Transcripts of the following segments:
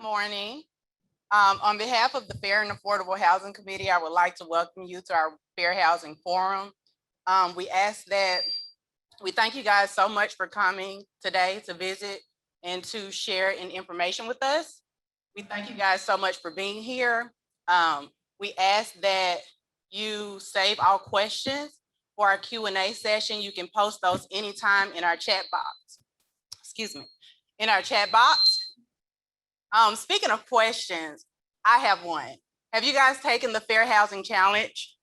Morning. On behalf of the Fair and Affordable Housing Committee, I would like to welcome you to our Fair Housing Forum. We thank you guys so much for coming today to visit and to share information with us. We thank you guys so much for being here. We ask that you save all questions for our Q&A session. You can post those anytime in our chat box. Excuse me, in our chat box. Speaking of questions, I have one. Have you guys taken the Fair Housing Challenge?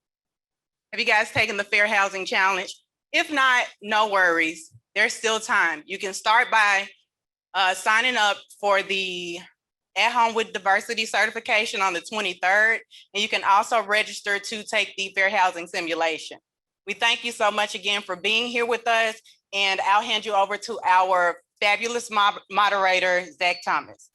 Have you guys taken the Fair Housing Challenge? If not, no worries. There's still time. You can start by signing up for the At Home with Diversity certification on the 23rd. And you can also register to take the Fair Housing Simulation. We thank you so much again for being here with us. And I'll hand you over to our fabulous moderator, Zach Thomas.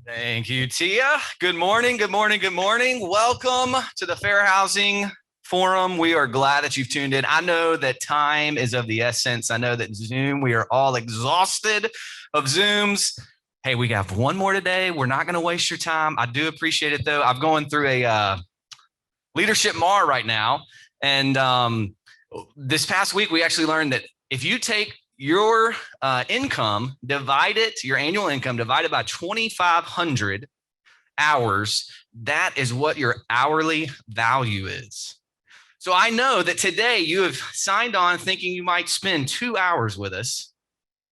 Thank you, Tia. Good morning, good morning, good morning. Welcome to the Fair Housing Forum. We are glad that you've tuned in. I know that time is of the essence. I know that Zoom, we are all exhausted of Zooms. Hey, we got one more today. We're not going to waste your time. I do appreciate it, though. I'm going through a leadership MAAR right now. And this past week, we actually learned that if you take your income, your annual income divided by 2,500 hours, that is what your hourly value is. So I know that today you have signed on thinking you might spend 2 hours with us.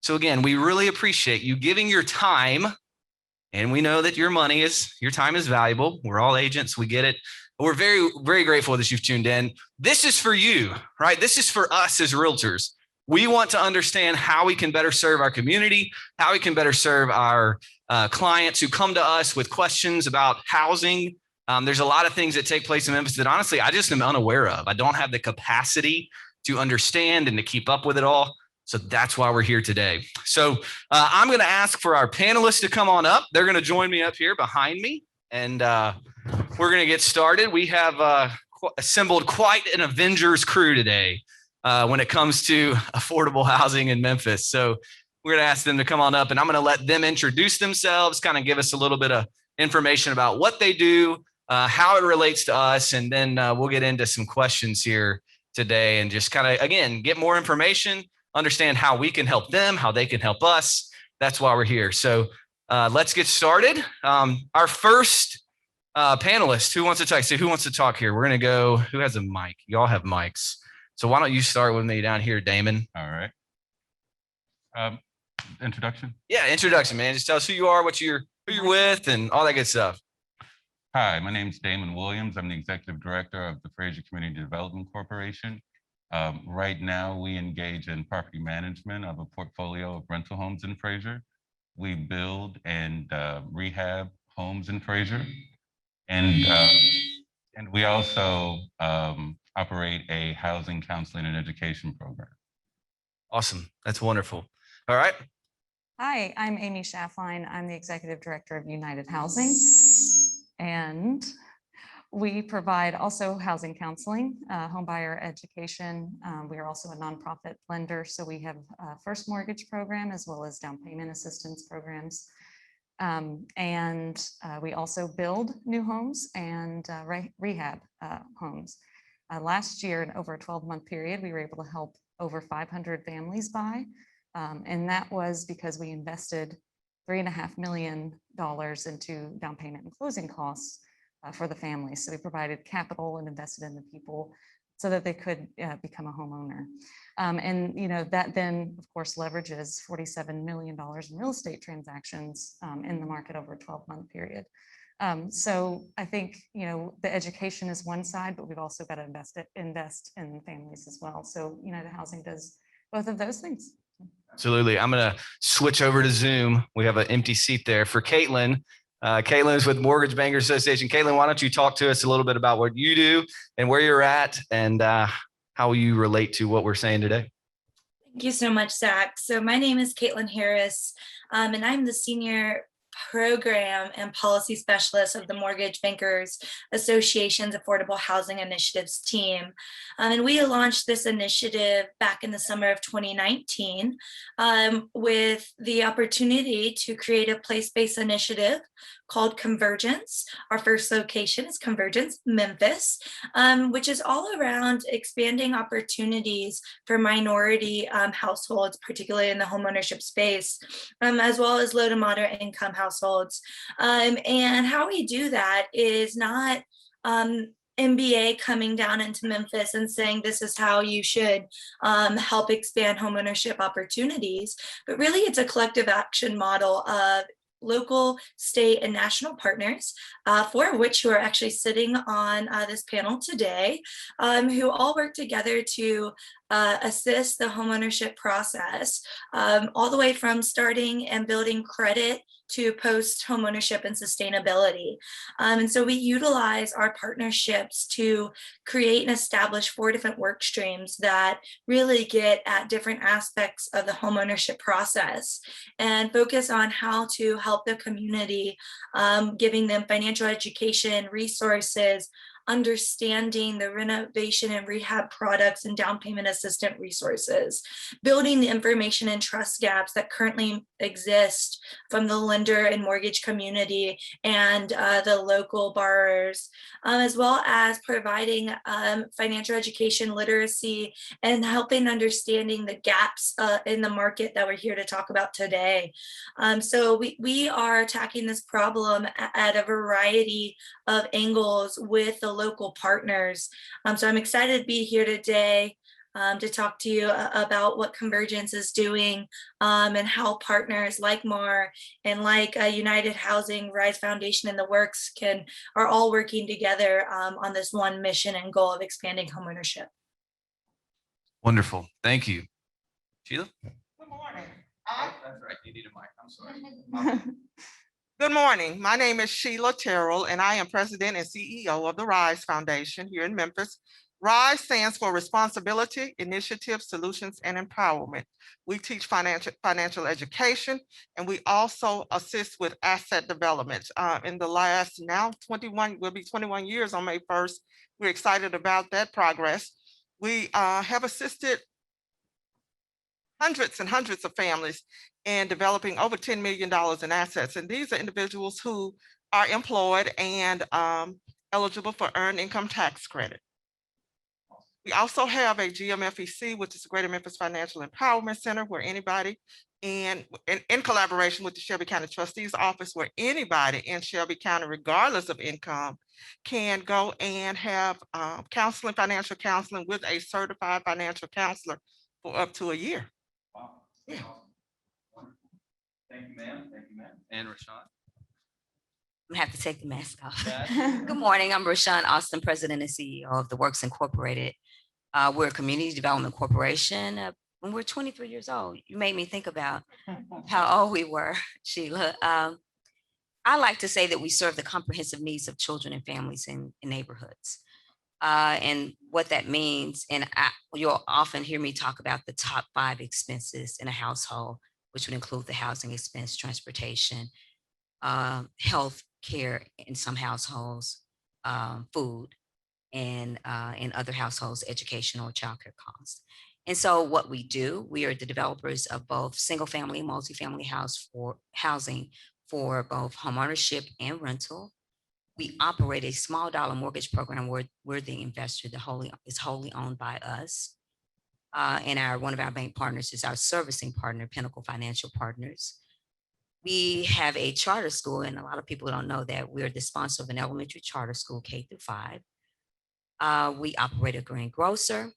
So again, we really appreciate you giving your time, and we know that your time is valuable. We're all agents, we get it. We're very, very grateful that you've tuned in. This is for you, right? This is for us as realtors. We want to understand how we can better serve our community, how we can better serve our clients who come to us with questions about housing. There's a lot of things that take place in Memphis that honestly, I just am unaware of. I don't have the capacity to understand and to keep up with it all. So that's why we're here today. So I'm going to ask for our panelists to come on up. They're going to join me up here behind me, and we're going to get started. We have assembled quite an Avengers crew today. When it comes to affordable housing in Memphis. So we're going to ask them to come on up, and I'm going to let them introduce themselves, kind of give us a little bit of information about what they do, how it relates to us, and then we'll get into some questions here today and just kind of, again, get more information, understand how we can help them, how they can help us. That's why we're here. So let's get started. Our first panelist, who wants to talk? So who wants to talk here? We're going to go, who has a mic? Y'all have mics. So why don't you start with me down here, Damon? All right. Introduction? Yeah, introduction, man. Just tell us who you are, who you're with, and all that good stuff. Hi, my name is Damon Williams. I'm the Executive Director of the Fraser Community Development Corporation. Right now, we engage in property management of a portfolio of rental homes in Fraser. We build and rehab homes in Fraser. And we also operate a housing counseling and education program. Awesome. That's wonderful. All right. Hi, I'm Amy Schaffline. I'm the Executive Director of United Housing. And we provide also housing counseling, home buyer education. We are also a nonprofit lender. So we have a first mortgage program as well as down payment assistance programs. And we also build new homes and rehab homes. Last year, in over a 12-month period, we were able to help over 500 families buy. And that was because we invested $3.5 million into down payment and closing costs for the families. So we provided capital and invested in the people so that they could become a homeowner. And that then, of course, leverages $47 million in real estate transactions in the market over a 12-month period. So I think, the education is one side, but we've also got to invest in families as well. So United Housing does both of those things. Absolutely. I'm going to switch over to Zoom. We have an empty seat there for Caitlin. Caitlin is with Mortgage Bankers Association. Caitlin, why don't you talk to us a little bit about what you do and where you're at and how you relate to what we're saying today? Thank you so much, Zach. So my name is Caitlin Harris, and I'm the Senior program and policy specialist of the Mortgage Bankers Association's Affordable Housing Initiatives team. And we launched this initiative back in the summer of 2019 with the opportunity to create a place-based initiative called Convergence. Our first location is Convergence, Memphis, which is all around expanding opportunities for minority households, particularly in the homeownership space, as well as low to moderate income households. And how we do that is not MBA coming down into Memphis and saying this is how you should help expand homeownership opportunities, but really it's a collective action model of local, state, and national partners, four of which who are actually sitting on this panel today, who all work together to assist the homeownership process, all the way from starting and building credit to post homeownership and sustainability. And so we utilize our partnerships to create and establish 4 different work streams that really get at different aspects of the homeownership process and focus on how to help the community, giving them financial education, resources, understanding the renovation and rehab products and down payment assistance resources, building the information and trust gaps that currently exist from the lender and mortgage community and the local borrowers, as well as providing financial education literacy and helping understanding the gaps in the market that we're here to talk about today. So we are attacking this problem at a variety of angles with the local partners. So I'm excited to be here today to talk to you about what Convergence is doing and how partners like MAAR and like United Housing, Rise Foundation, and the Works are all working together on this one mission and goal of expanding homeownership. Wonderful. Thank you. Sheila? Good morning. Oh, that's right. You need a mic. I'm sorry. Good morning. My name is Sheila Terrell, and I am President and CEO of the RISE Foundation here in Memphis. RISE stands for Responsibility, Initiative, Solutions, and Empowerment. We teach financial education, and we also assist with asset development. In the last will be 21 years on May 1st. We're excited about that progress. We have assisted hundreds and hundreds of families in developing over $10 million in assets. And these are individuals who are employed and eligible for earned income tax credit. We also have a GMFEC, which is the Greater Memphis Financial Empowerment Center, where anybody in collaboration with the Shelby County Trustee's Office, where anybody in Shelby County, regardless of income, can go and have counseling, financial counseling with a certified financial counselor for up to a year. Wow. Yeah. Thank you, ma'am. Thank you, ma'am. And Rashawn? I'm gonna have to take the mask off. Yeah. Good morning, I'm Rashawn Austin, President and CEO of The Works Incorporated. We're a community development corporation. When we're 23 years old, you made me think about how old we were, Sheila. I like to say that we serve the comprehensive needs of children and families in neighborhoods. And what that means, and you'll often hear me talk about the top 5 expenses in a household, which would include the housing expense, transportation, health care in some households, food, and in other households, education or childcare costs. And so what we do, we are the developers of both single family and multifamily housing for both homeownership and rental. We operate a small dollar mortgage program where we're the investor that is wholly owned by us. And one of our bank partners is our servicing partner, Pinnacle Financial Partners. We have a charter school, and a lot of people don't know that we're the sponsor of an elementary charter school, K through 5. We operate a green grocer,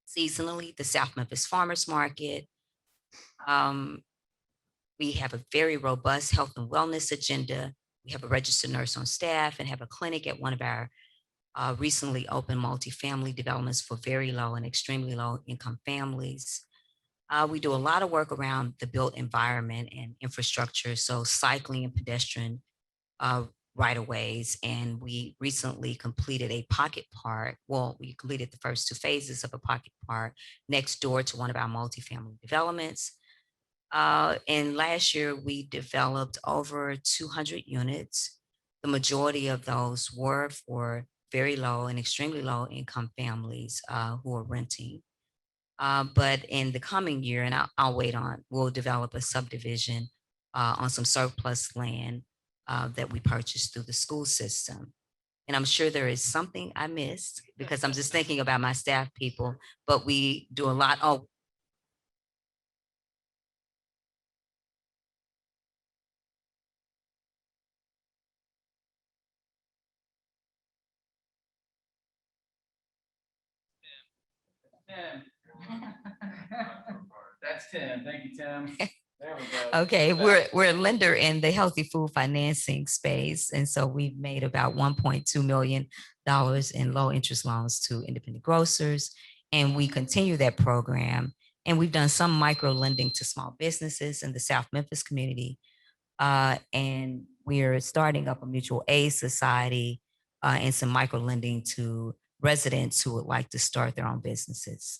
seasonally, the South Memphis Farmers Market. We have a very robust health and wellness agenda. We have a registered nurse on staff and have a clinic at one of our recently opened multifamily developments for very low and extremely low income families. We do a lot of work around the built environment and infrastructure, so cycling and pedestrian right-of-ways. And we recently completed a pocket park. Well, we completed the first 2 phases of a pocket park next door to one of our multifamily developments. And last year, we developed over 200 units. The majority of those were for very low and extremely low income families who are renting. But in the coming year, and I'll wait on, we'll develop a subdivision on some surplus land that we purchased through the school system. And I'm sure there is something I missed because I'm just thinking about my staff people, but we do a lot. Oh, Tim. That's Tim. Thank you, Tim. There we go. okay, we're a lender in the healthy food financing space. And so we've made about $1.2 million in low interest loans to independent grocers. And we continue that program. And we've done some micro lending to small businesses in the South Memphis community. And we're starting up a mutual aid society and some micro lending to residents who would like to start their own businesses.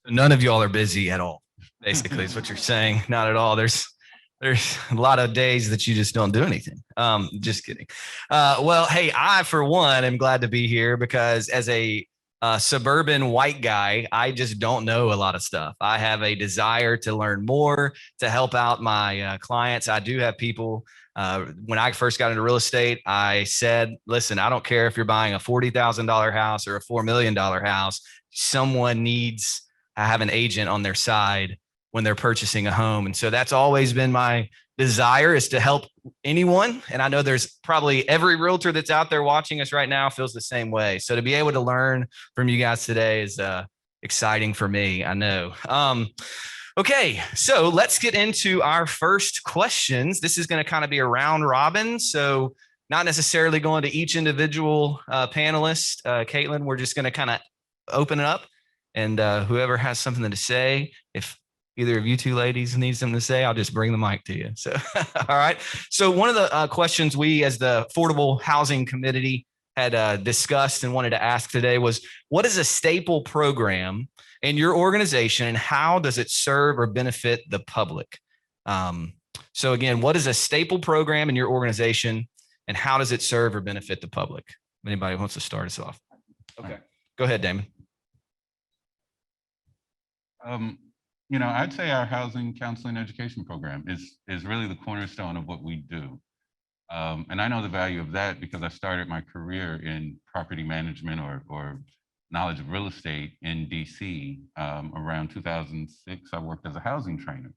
None of y'all are busy at all, basically, is what you're saying. Not at all. There's a lot of days that you just don't do anything. Just kidding. Well, hey, I, for one, am glad to be here because as a suburban white guy, I just don't know a lot of stuff. I have a desire to learn more, to help out my clients. I do have people. When I first got into real estate, I said, listen, I don't care if you're buying a $40,000 house or a $4 million house. Someone needs to have an agent on their side when they're purchasing a home. And so that's always been my desire, is to help anyone. And I know there's probably every realtor that's out there watching us right now feels the same way. So to be able to learn from you guys today is exciting for me. I know. Okay, so let's get into our first questions. This is going to kind of be a round robin. So not necessarily going to each individual panelist. Caitlin, we're just going to kind of open it up. And whoever has something to say, if either of you two ladies need something to say, I'll just bring the mic to you. So, all right. So one of the questions we as the Affordable Housing Committee had discussed and wanted to ask today was, what is a staple program in your organization and how does it serve or benefit the public? So again, what is a staple program in your organization and how does it serve or benefit the public? Anybody wants to start us off? Okay, go ahead, Damon. I'd say our housing counseling education program is really the cornerstone of what we do. And I know the value of that because I started my career in property management or knowledge of real estate in DC. Around 2006, I worked as a housing trainer.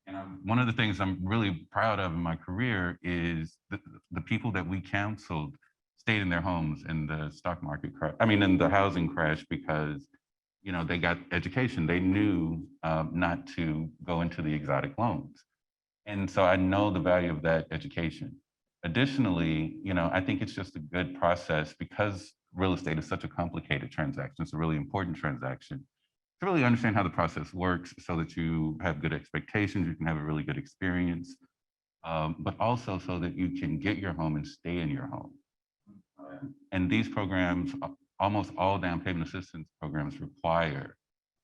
And one of the things I'm really proud of in my career is the people that we counseled stayed in their homes in the stock market crash. I mean, in the housing crash because they got education. They knew not to go into the exotic loans. And so I know the value of that education. Additionally, I think it's just a good process because real estate is such a complicated transaction. It's a really important transaction to really understand how the process works so that you have good expectations, you can have a really good experience, but also so that you can get your home and stay in your home. And these programs, almost all down payment assistance programs require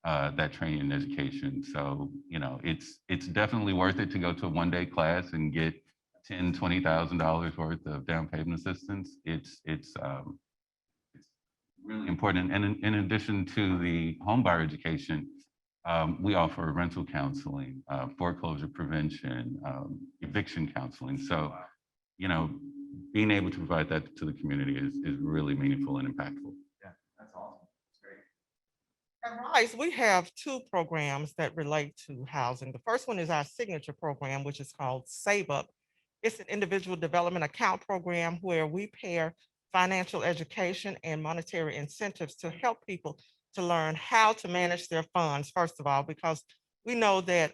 that training and education. So, it's definitely worth it to go to a one-day class and get $10,000, $20,000 worth of down payment assistance. It's really important. And in addition to the home buyer education, we offer rental counseling, foreclosure prevention, eviction counseling. So, being able to provide that to the community is really meaningful and impactful. Yeah, that's awesome. That's great. At RISE, we have two programs that relate to housing. The first one is our signature program, which is called Save Up. It's an individual development account program where we pair financial education and monetary incentives to help people to learn how to manage their funds, first of all, because we know that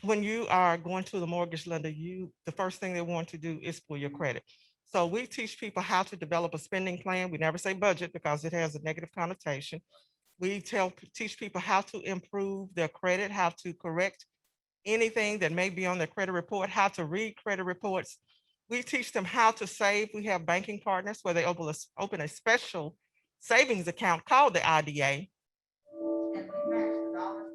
when you are going to the mortgage lender, the first thing they want to do is pull your credit. So we teach people how to develop a spending plan. We never say budget because it has a negative connotation. We teach people how to improve their credit, how to correct anything that may be on their credit report, how to read credit reports. We teach them how to save. We have banking partners where they open a special savings account called the IDA. And we match the dollars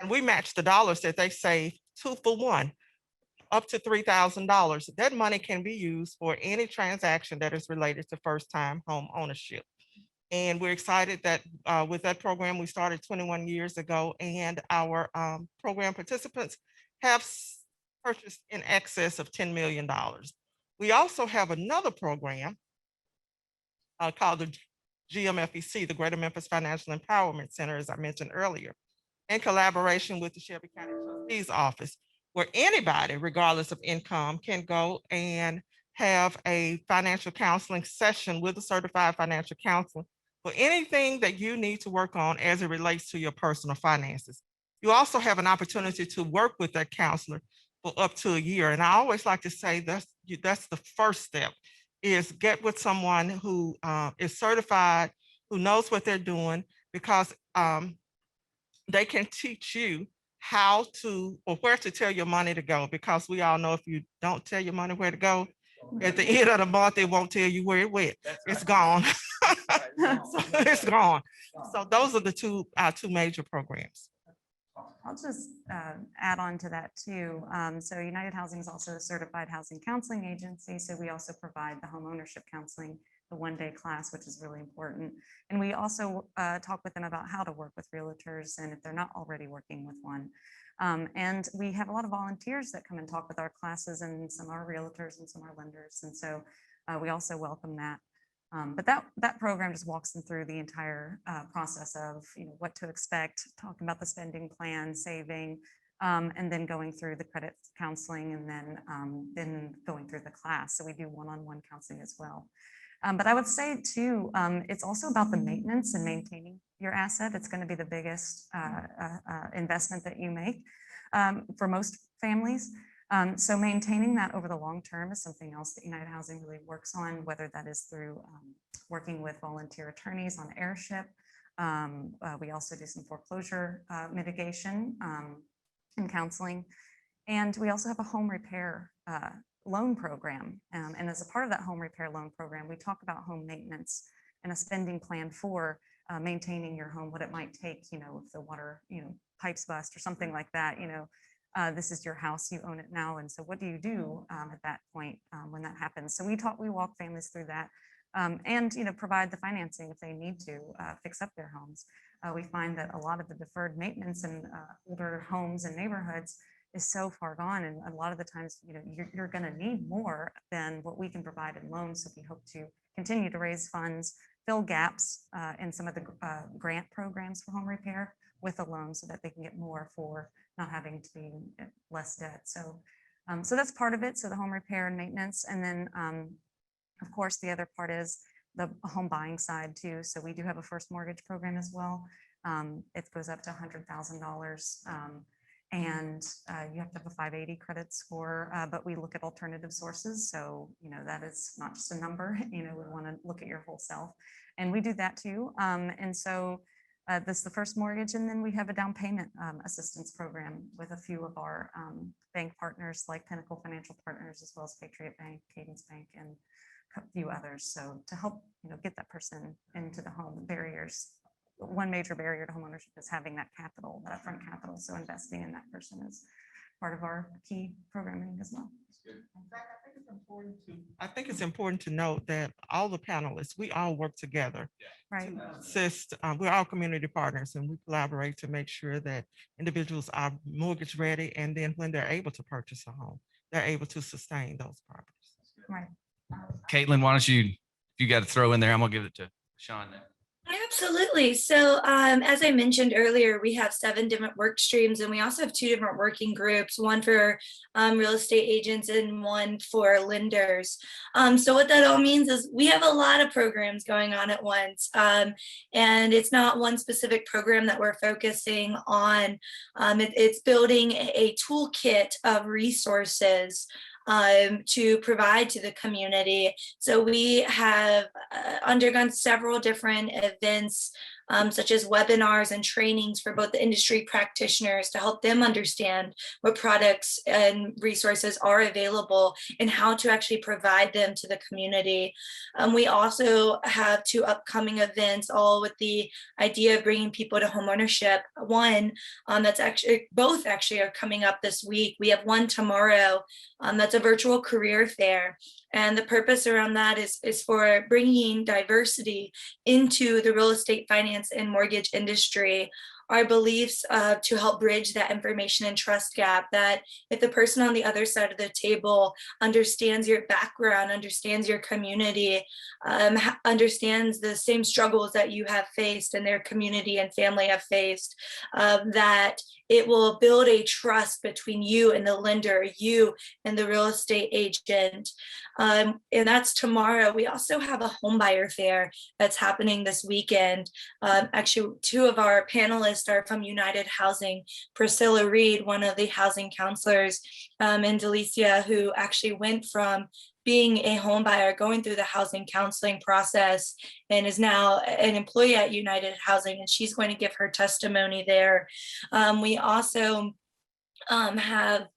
and we match the dollars that they save 2 for 1, up to $3,000. That money can be used for any transaction that is related to first-time home ownership. And we're excited that with that program, we started 21 years ago, and our program participants have purchased in excess of $10 million. We also have another program called the GMFEC, the Greater Memphis Financial Empowerment Center, as I mentioned earlier, in collaboration with the Shelby County Trustee's Office, where anybody, regardless of income, can go and have a financial counseling session with a certified financial counselor for anything that you need to work on as it relates to your personal finances. You also have an opportunity to work with that counselor for up to a year. And I always like to say that's the first step, is get with someone who is certified, who knows what they're doing, because they can teach you how to, or where to tell your money to go, because we all know if you don't tell your money where to go, at the end of the month, it won't tell you where it went. It's gone. So it's gone. So those are the two major programs. I'll just add on to that too. So United Housing is also a certified housing counseling agency. So we also provide the home ownership counseling, the one-day class, which is really important. And we also talk with them about how to work with realtors and if they're not already working with one. And we have a lot of volunteers that come and talk with our classes, and some are realtors and some are lenders. And so we also welcome that. But that program just walks them through the entire process of what to expect, talking about the spending plan, saving, and then going through the credit counseling, and then going through the class. So we do one-on-one counseling as well. But I would say too, it's also about the maintenance and maintaining your asset. It's going to be the biggest investment that you make for most families. So maintaining that over the long term is something else that United Housing really works on, whether that is through working with volunteer attorneys on airship. We also do some foreclosure mitigation and counseling. And we also have a home repair loan program. And as a part of that home repair loan program, we talk about home maintenance and a spending plan for maintaining your home, what it might take, if the water, pipes bust or something like that, this is your house, you own it now. And so what do you do at that point when that happens? So we walk families through that and, provide the financing if they need to fix up their homes. We find that a lot of the deferred maintenance in older homes and neighborhoods is so far gone. And a lot of the times, you're going to need more than what we can provide in loans. So we hope to continue to raise funds, fill gaps in some of the grant programs for home repair with a loan so that they can get more for not having to be less debt. So that's part of it. So the home repair and maintenance. And then, of course, the other part is the home buying side too. So we do have a first mortgage program as well. It goes up to $100,000. And you have to have a 580 credit score, but we look at alternative sources. So, that is not just a number, we want to look at your whole self. And we do that too. And so this is the first mortgage. And then we have a down payment assistance program with a few of our bank partners like Pinnacle Financial Partners, as well as Patriot Bank, Cadence Bank, and a few others. So to help, get that person into the home, barriers. One major barrier to homeownership is having that capital, that upfront capital. So investing in that person is part of our key programming as well. I think it's important to note that all the panelists, we all work together Right. to assist. We're all community partners, and we collaborate to make sure that individuals are mortgage ready, and then when they're able to purchase a home, they're able to sustain those properties. Right. Caitlin, why don't you got to throw in there? I'm gonna give it to Sean now. Absolutely. So as I mentioned earlier, we have 7 different work streams, and we also have 2 different working groups, one for real estate agents and one for lenders. So what that all means is we have a lot of programs going on at once, and it's not one specific program that we're focusing on. It's building a toolkit of resources to provide to the community. So we have undergone several different events such as webinars and trainings for both the industry practitioners to help them understand what products and resources are available and how to actually provide them to the community. We also have 2 upcoming events, all with the idea of bringing people to homeownership. One that's actually, both actually are coming up this week. We have one tomorrow that's a virtual career fair. And the purpose around that is for bringing diversity into the real estate finance and mortgage industry. Our beliefs to help bridge that information and trust gap, that if the person on the other side of the table understands your background, understands your community, understands the same struggles that you have faced and their community and family have faced, that it will build a trust between you and the lender, you and the real estate agent. And that's tomorrow. We also have a home buyer fair that's happening this weekend. Actually, 2 of our panelists are from United Housing. Priscilla Reed, one of the housing counselors, and Delicia, who actually went from being a home buyer, going through the housing counseling process, and is now an employee at United Housing, and she's going to give her testimony there. We also have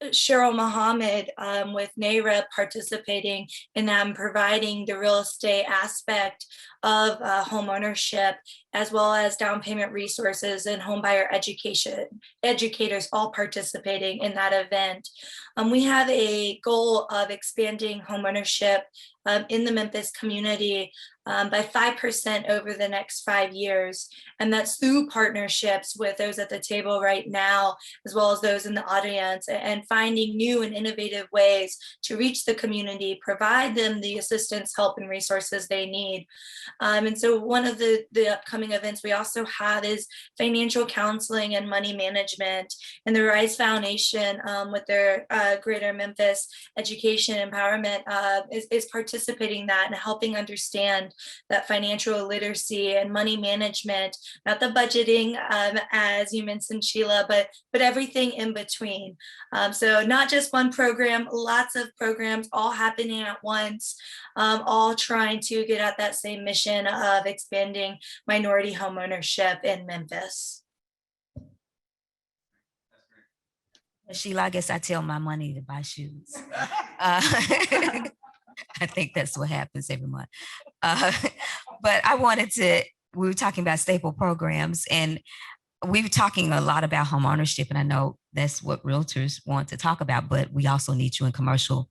Cheryl Mohammed with NAREB participating in providing the real estate aspect of home ownership, as well as down payment resources and homebuyer educators all participating in that event. We have a goal of expanding home ownership in the Memphis community by 5% over the next 5 years. And that's through partnerships with those at the table right now, as well as those in the audience, and finding new and innovative ways to reach the community, provide them the assistance, help, and resources they need. And so one of the upcoming events we also have is financial counseling and money management. And the RISE Foundation with their Greater Memphis Education Empowerment is participating in that and helping understand that financial literacy and money management, not the budgeting as you mentioned, Sheila, but everything in between. So not just one program, lots of programs all happening at once, all trying to get at that same mission of expanding minority home ownership in Memphis. Sheila, I guess I tell my money to buy shoes. I think that's what happens every month. But we were talking about staple programs, and we were talking a lot about home ownership, and I know that's what realtors want to talk about, but we also need you in commercial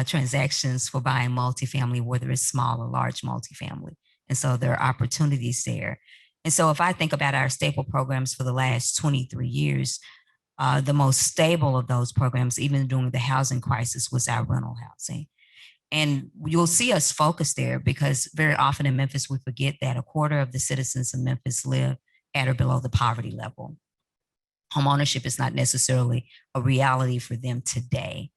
transactions for buying multifamily, whether it's small or large multifamily. And so there are opportunities there. And so if I think about our staple programs for the last 23 years, the most stable of those programs, even during the housing crisis, was our rental housing. And you'll see us focus there because very often in Memphis, we forget that 1/4 of the citizens in Memphis live at or below the poverty level. Homeownership is not necessarily a reality for them today.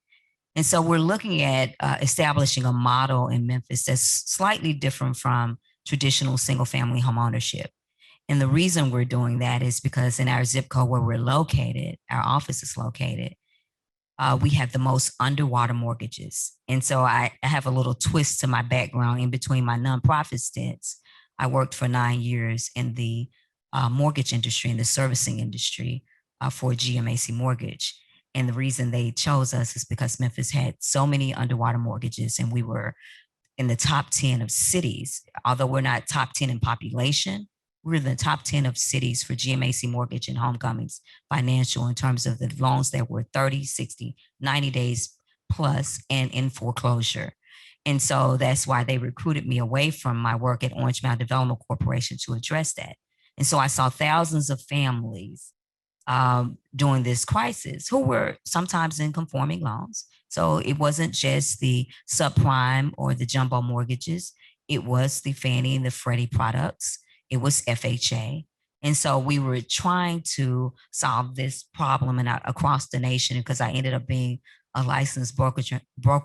And so we're looking at establishing a model in Memphis that's slightly different from traditional single family homeownership. And the reason we're doing that is because in our zip code where we're located, our office is located, we have the most underwater mortgages. And so I have a little twist to my background in between my nonprofit stints. I worked for 9 years in the mortgage industry, in the servicing industry for GMAC Mortgage. And the reason they chose us is because Memphis had so many underwater mortgages, and we were in the top 10 of cities. Although we're not top 10 in population, we're in the top 10 of cities for GMAC Mortgage and Homecomings Financial in terms of the loans that were 30, 60, 90 days plus and in foreclosure. And so that's why they recruited me away from my work at Orange Mound Development Corporation to address that. And so I saw thousands of families during this crisis who were sometimes in conforming loans. So it wasn't just the subprime or the jumbo mortgages. It was the Fannie and the Freddie products. It was FHA. And so we were trying to solve this problem across the nation, because I ended up being a licensed broker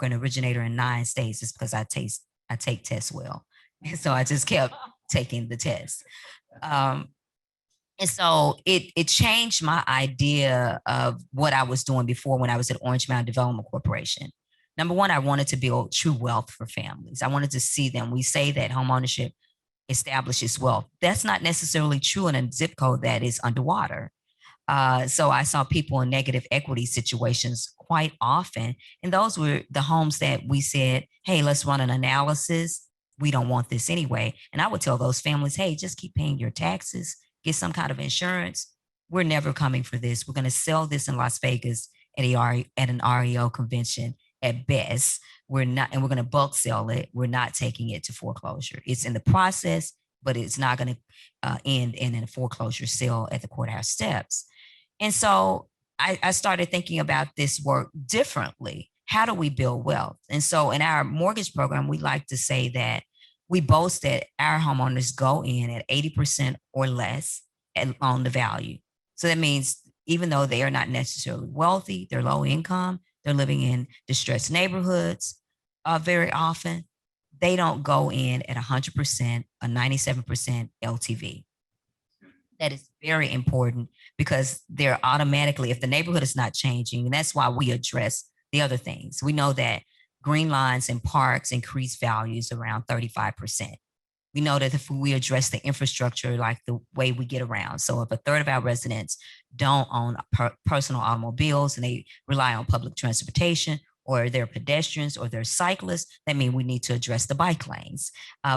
and originator in 9 states. It's because I take tests well. And so I just kept taking the test. And so it changed my idea of what I was doing before when I was at Orange Mound Development Corporation. Number one, I wanted to build true wealth for families. I wanted to see them. We say that homeownership establishes wealth. That's not necessarily true in a zip code that is underwater. So I saw people in negative equity situations quite often. And those were the homes that we said, hey, let's run an analysis. We don't want this anyway. And I would tell those families, hey, just keep paying your taxes, get some kind of insurance. We're never coming for this. We're going to sell this in Las Vegas at an REO convention at best. We're not, and we're going to bulk sell it. We're not taking it to foreclosure. It's in the process, but it's not going to end in a foreclosure sale at the courthouse steps. And so I started thinking about this work differently. How do we build wealth? And so in our mortgage program, we like to say that we boast that our homeowners go in at 80% or less on the value. So that means even though they are not necessarily wealthy, they're low income, they're living in distressed neighborhoods very often, they don't go in at 100%, a 97% LTV. That is very important because they're automatically, if the neighborhood is not changing, and that's why we address the other things. We know that green lines and parks increase values around 35%. We know that if we address the infrastructure, like the way we get around. So if a third of our residents don't own personal automobiles and they rely on public transportation, or they're pedestrians or they're cyclists, that means we need to address the bike lanes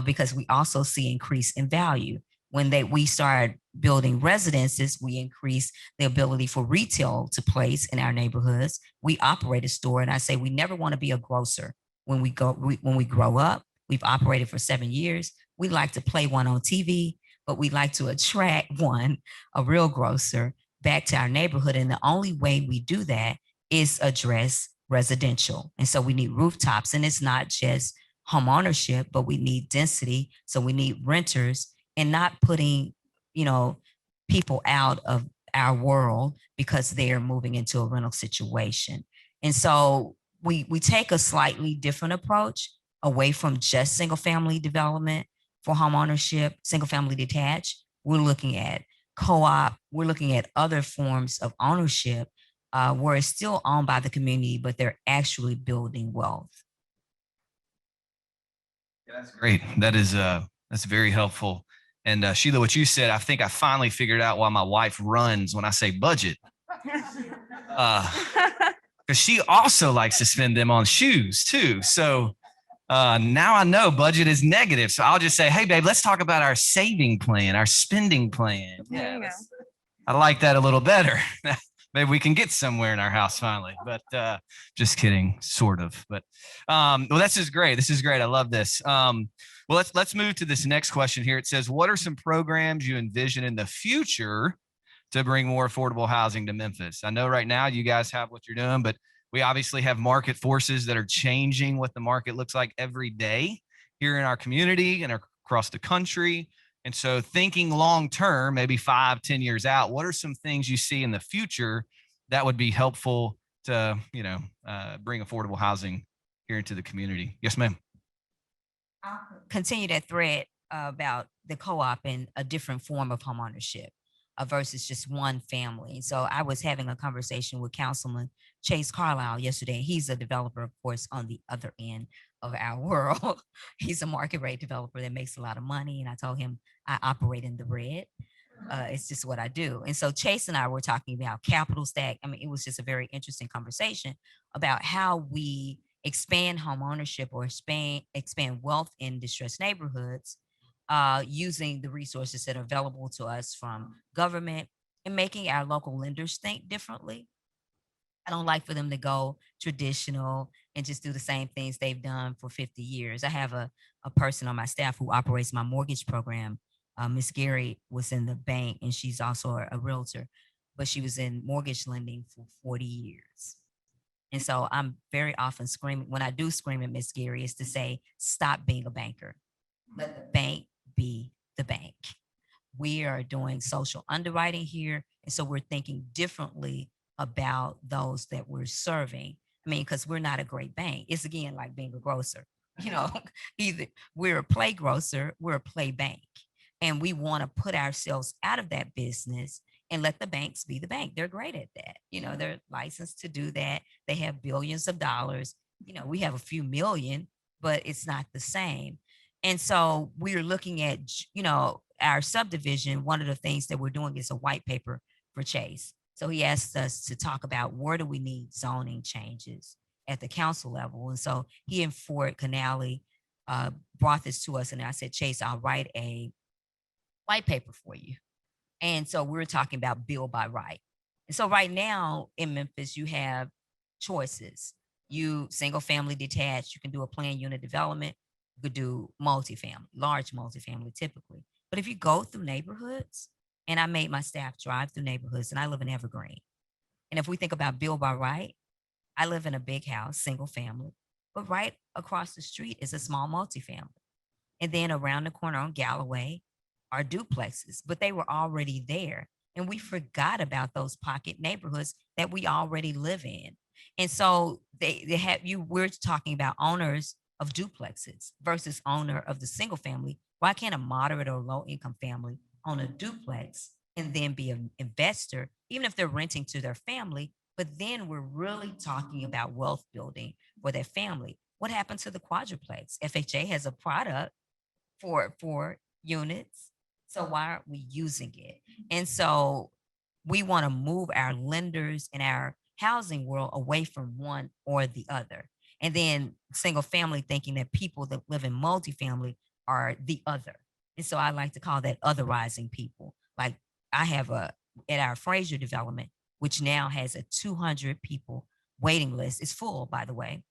because we also see increase in value. When we start building residences, we increase the ability for retail to place in our neighborhoods. We operate a store, and I say we never want to be a grocer. When we grow up, we've operated for 7 years. We like to play one on TV, but we like to attract a real grocer, back to our neighborhood. And the only way we do that is address residential. And so we need rooftops, and it's not just home ownership, but we need density. So we need renters, and not putting, people out of our world because they are moving into a rental situation. And so we take a slightly different approach away from just single family development for home ownership, single family detached. We're looking at co-op. We're looking at other forms of ownership where it's still owned by the community, but they're actually building wealth. Yeah, that's great. That's very helpful. And Sheila, what you said, I think I finally figured out why my wife runs when I say budget. Because she also likes to spend them on shoes too. So now I know budget is negative. So I'll just say, hey, babe, let's talk about our saving plan, our spending plan. Yeah, I like that a little better. Maybe we can get somewhere in our house finally, but just kidding, sort of. But well, this is great. This is great. I love this. Well, let's move to this next question here. It says, what are some programs you envision in the future to bring more affordable housing to Memphis? I know right now you guys have what you're doing, but we obviously have market forces that are changing what the market looks like every day here in our community and across the country. And so thinking long-term, maybe 5-10 years out, what are some things you see in the future that would be helpful to, bring affordable housing here into the community? Yes, ma'am. I'll continue that thread about the co-op and a different form of homeownership versus just one family. So I was having a conversation with Councilman Chase Carlisle yesterday. He's a developer, of course, on the other end of our world. He's a market rate developer that makes a lot of money. And I told him I operate in the red. It's just what I do. And so Chase and I were talking about capital stack. I mean, it was just a very interesting conversation about how we expand home ownership or expand wealth in distressed neighborhoods using the resources that are available to us from government and making our local lenders think differently. I don't like for them to go traditional and just do the same things they've done for 50 years. I have a person on my staff who operates my mortgage program. Miss Gary was in the bank and she's also a realtor, but she was in mortgage lending for 40 years. And so I'm very often screaming, when I do scream at Miss Gary, is to say, stop being a banker. Let the bank be the bank. We are doing social underwriting here. And so we're thinking differently about those that we're serving. I mean, because we're not a great bank. It's again like being a grocer. Either we're a play grocer, we're a play bank. And we want to put ourselves out of that business and let the banks be the bank. They're great at that. They're licensed to do that. They have billions of dollars. We have a few million, but it's not the same. And so we're looking at, our subdivision. One of the things that we're doing is a white paper for Chase. So he asked us to talk about where do we need zoning changes at the council level. And so he and Ford Canale brought this to us, and I said, Chase, I'll write a white paper for you. And so we're talking about build by right. And so right now in Memphis, you have choices. You single family detached, you can do a planned unit development, you could do multifamily, large multifamily typically. But if you go through neighborhoods, and I made my staff drive through neighborhoods, and I live in Evergreen. And if we think about build by right, I live in a big house, single family, but right across the street is a small multifamily. And then around the corner on Galloway are duplexes, but they were already there. And we forgot about those pocket neighborhoods that we already live in. And so we're talking about owners of duplexes versus owner of the single family. Why can't a moderate or low income family own a duplex and then be an investor, even if they're renting to their family? But then we're really talking about wealth building for their family. What happened to the quadruplex? FHA has a product for units. So why aren't we using it? And so we want to move our lenders and our housing world away from one or the other. And then single family thinking that people that live in multifamily are the other. And so I like to call that otherizing people. Like I have at our Fraser development, which now has a 200 people waiting list. It's full, by the way.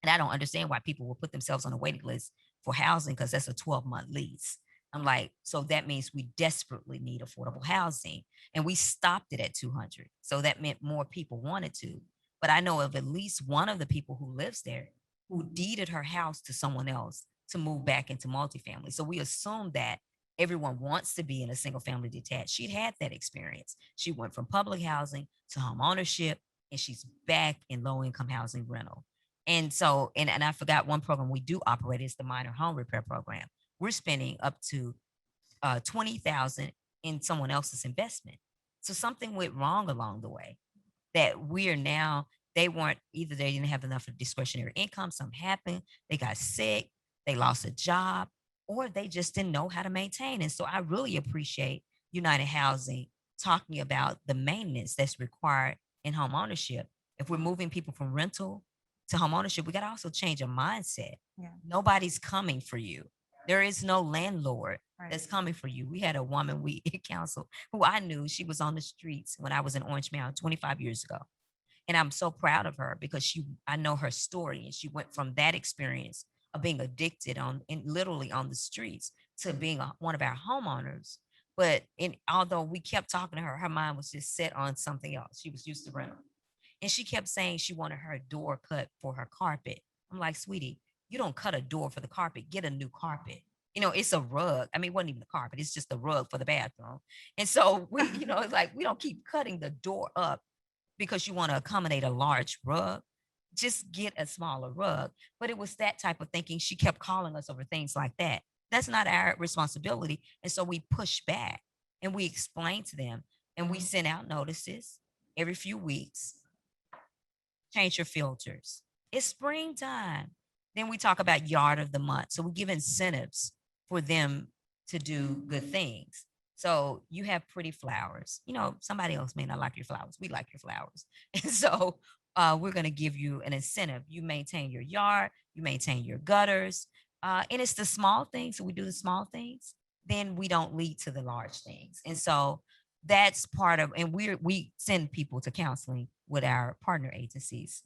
And I don't understand why people will put themselves on a waiting list for housing because that's a 12-month lease. I'm like, so that means we desperately need affordable housing. And we stopped it at 200. So that meant more people wanted to. But I know of at least one of the people who lives there who deeded her house to someone else to move back into multifamily. So we assume that everyone wants to be in a single family detached. She'd had that experience. She went from public housing to home ownership, and she's back in low income housing rental. And so, and I forgot one program we do operate is the minor home repair program. We're spending up to 20,000 in someone else's investment. So something went wrong along the way that we are now, they didn't have enough of discretionary income. Something happened. They got sick. They lost a job, or they just didn't know how to maintain. And so I really appreciate United Housing talking about the maintenance that's required in home ownership. If we're moving people from rental to home ownership, we got to also change a mindset. Yeah. Nobody's coming for you. There is no landlord Right. that's coming for you. We had a woman we counseled who I knew, she was on the streets when I was in Orange Mountain 25 years ago. And I'm so proud of her because I know her story, and she went from that experience of being addicted literally on the streets to being one of our homeowners. But although we kept talking to her, her mind was just set on something else. She was used to rental. And she kept saying she wanted her door cut for her carpet. I'm like, sweetie, you don't cut a door for the carpet, get a new carpet. It's a rug. I mean, it wasn't even a carpet, it's just a rug for the bathroom. And so it's like we don't keep cutting the door up because you want to accommodate a large rug. Just get a smaller rug. But it was that type of thinking. She kept calling us over things like that. That's not our responsibility. And so we push back and we explain to them, and we send out notices every few weeks. Change your filters. It's springtime. Then we talk about yard of the month. So we give incentives for them to do good things. So you have pretty flowers. Somebody else may not like your flowers. We like your flowers. And so we're going to give you an incentive. You maintain your yard, you maintain your gutters. And it's the small things. So we do the small things. Then we don't lead to the large things. And so that's part of, and we send people to counseling with our partner agencies.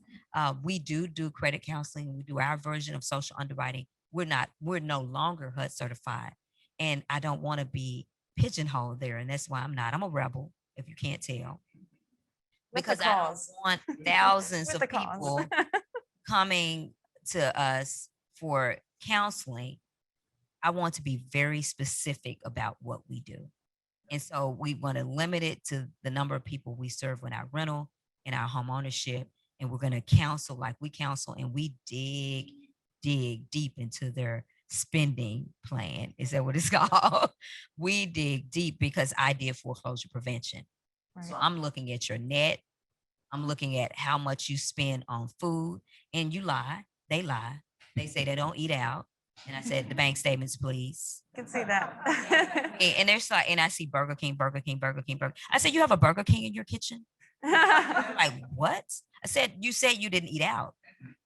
We do credit counseling. We do our version of social underwriting. We're no longer HUD certified. And I don't want to be pigeonholed there. And that's why I'm a rebel, if you can't tell. Because I don't want thousands of people coming to us for counseling. I want to be very specific about what we do. And so we want to limit it to the number of people we serve in our rental and our home ownership. And we're going to counsel like we counsel, and we dig deep into their spending plan. Is that what it's called? We dig deep because I did foreclosure prevention. Right. So I'm looking at your net. I'm looking at how much you spend on food, and you lie. They lie. They say they don't eat out. And I said, the bank statements, please. Can see that. And there's like, and I see Burger King, Burger King, Burger King, Burger. I said, you have a Burger King in your kitchen? Like, what? I said, you said you didn't eat out.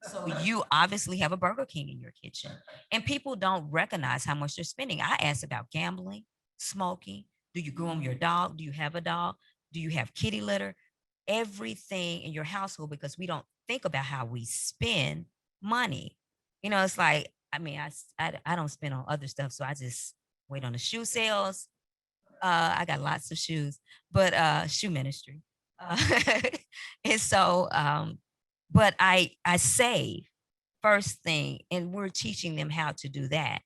So you obviously have a Burger King in your kitchen. And people don't recognize how much they're spending. I asked about gambling, smoking. Do you groom your dog? Do you have a dog? Do you have kitty litter? Everything in your household, because we don't think about how we spend money. You know, it's like, I mean, I don't spend on other stuff. So I just wait on the shoe sales. I got lots of shoes, but shoe ministry. And so, but I save first thing, and we're teaching them how to do that.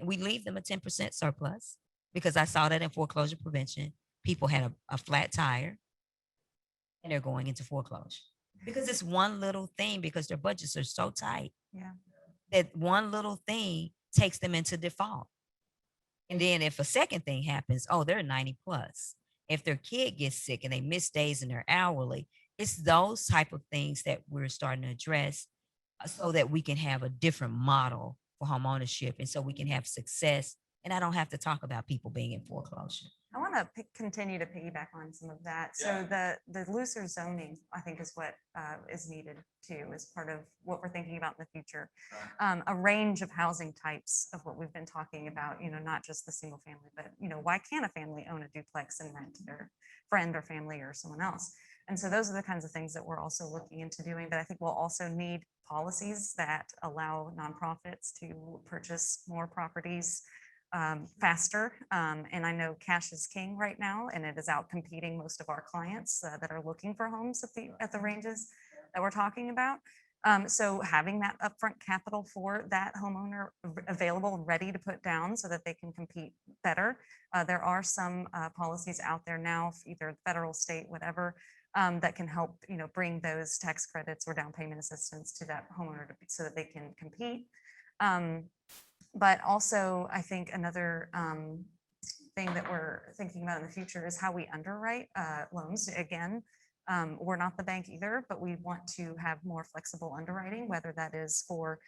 We leave them a 10% surplus because I saw that in foreclosure prevention. People had a flat tire and they're going into foreclosure because it's one little thing, because their budgets are so tight. Yeah. That one little thing takes them into default. And then if a second thing happens, oh, they're 90 plus. If their kid gets sick and they miss days and they're hourly, it's those type of things that we're starting to address so that we can have a different model for home ownership. And so we can have success. And I don't have to talk about people being in foreclosure. I want to continue to piggyback on some of that. So the looser zoning, I think, is what is needed too, as part of what we're thinking about in the future. A range of housing types of what we've been talking about, you know, not just the single family, but, you know, why can't a family own a duplex and rent to their friend or family or someone else? And so those are the kinds of things that we're also looking into doing. But I think we'll also need policies that allow nonprofits to purchase more properties faster. And I know cash is king right now, and it is out competing most of our clients that are looking for homes at the ranges that we're talking about. So having that upfront capital for that homeowner available and ready to put down so that they can compete better. There are some policies out there now, either federal, state, whatever, that can help, you know, bring those tax credits or down payment assistance to that homeowner so that they can compete. But also, I think another thing that we're thinking about in the future is how we underwrite loans. Again, we're not the bank either, but we want to have more flexible underwriting, whether that is for,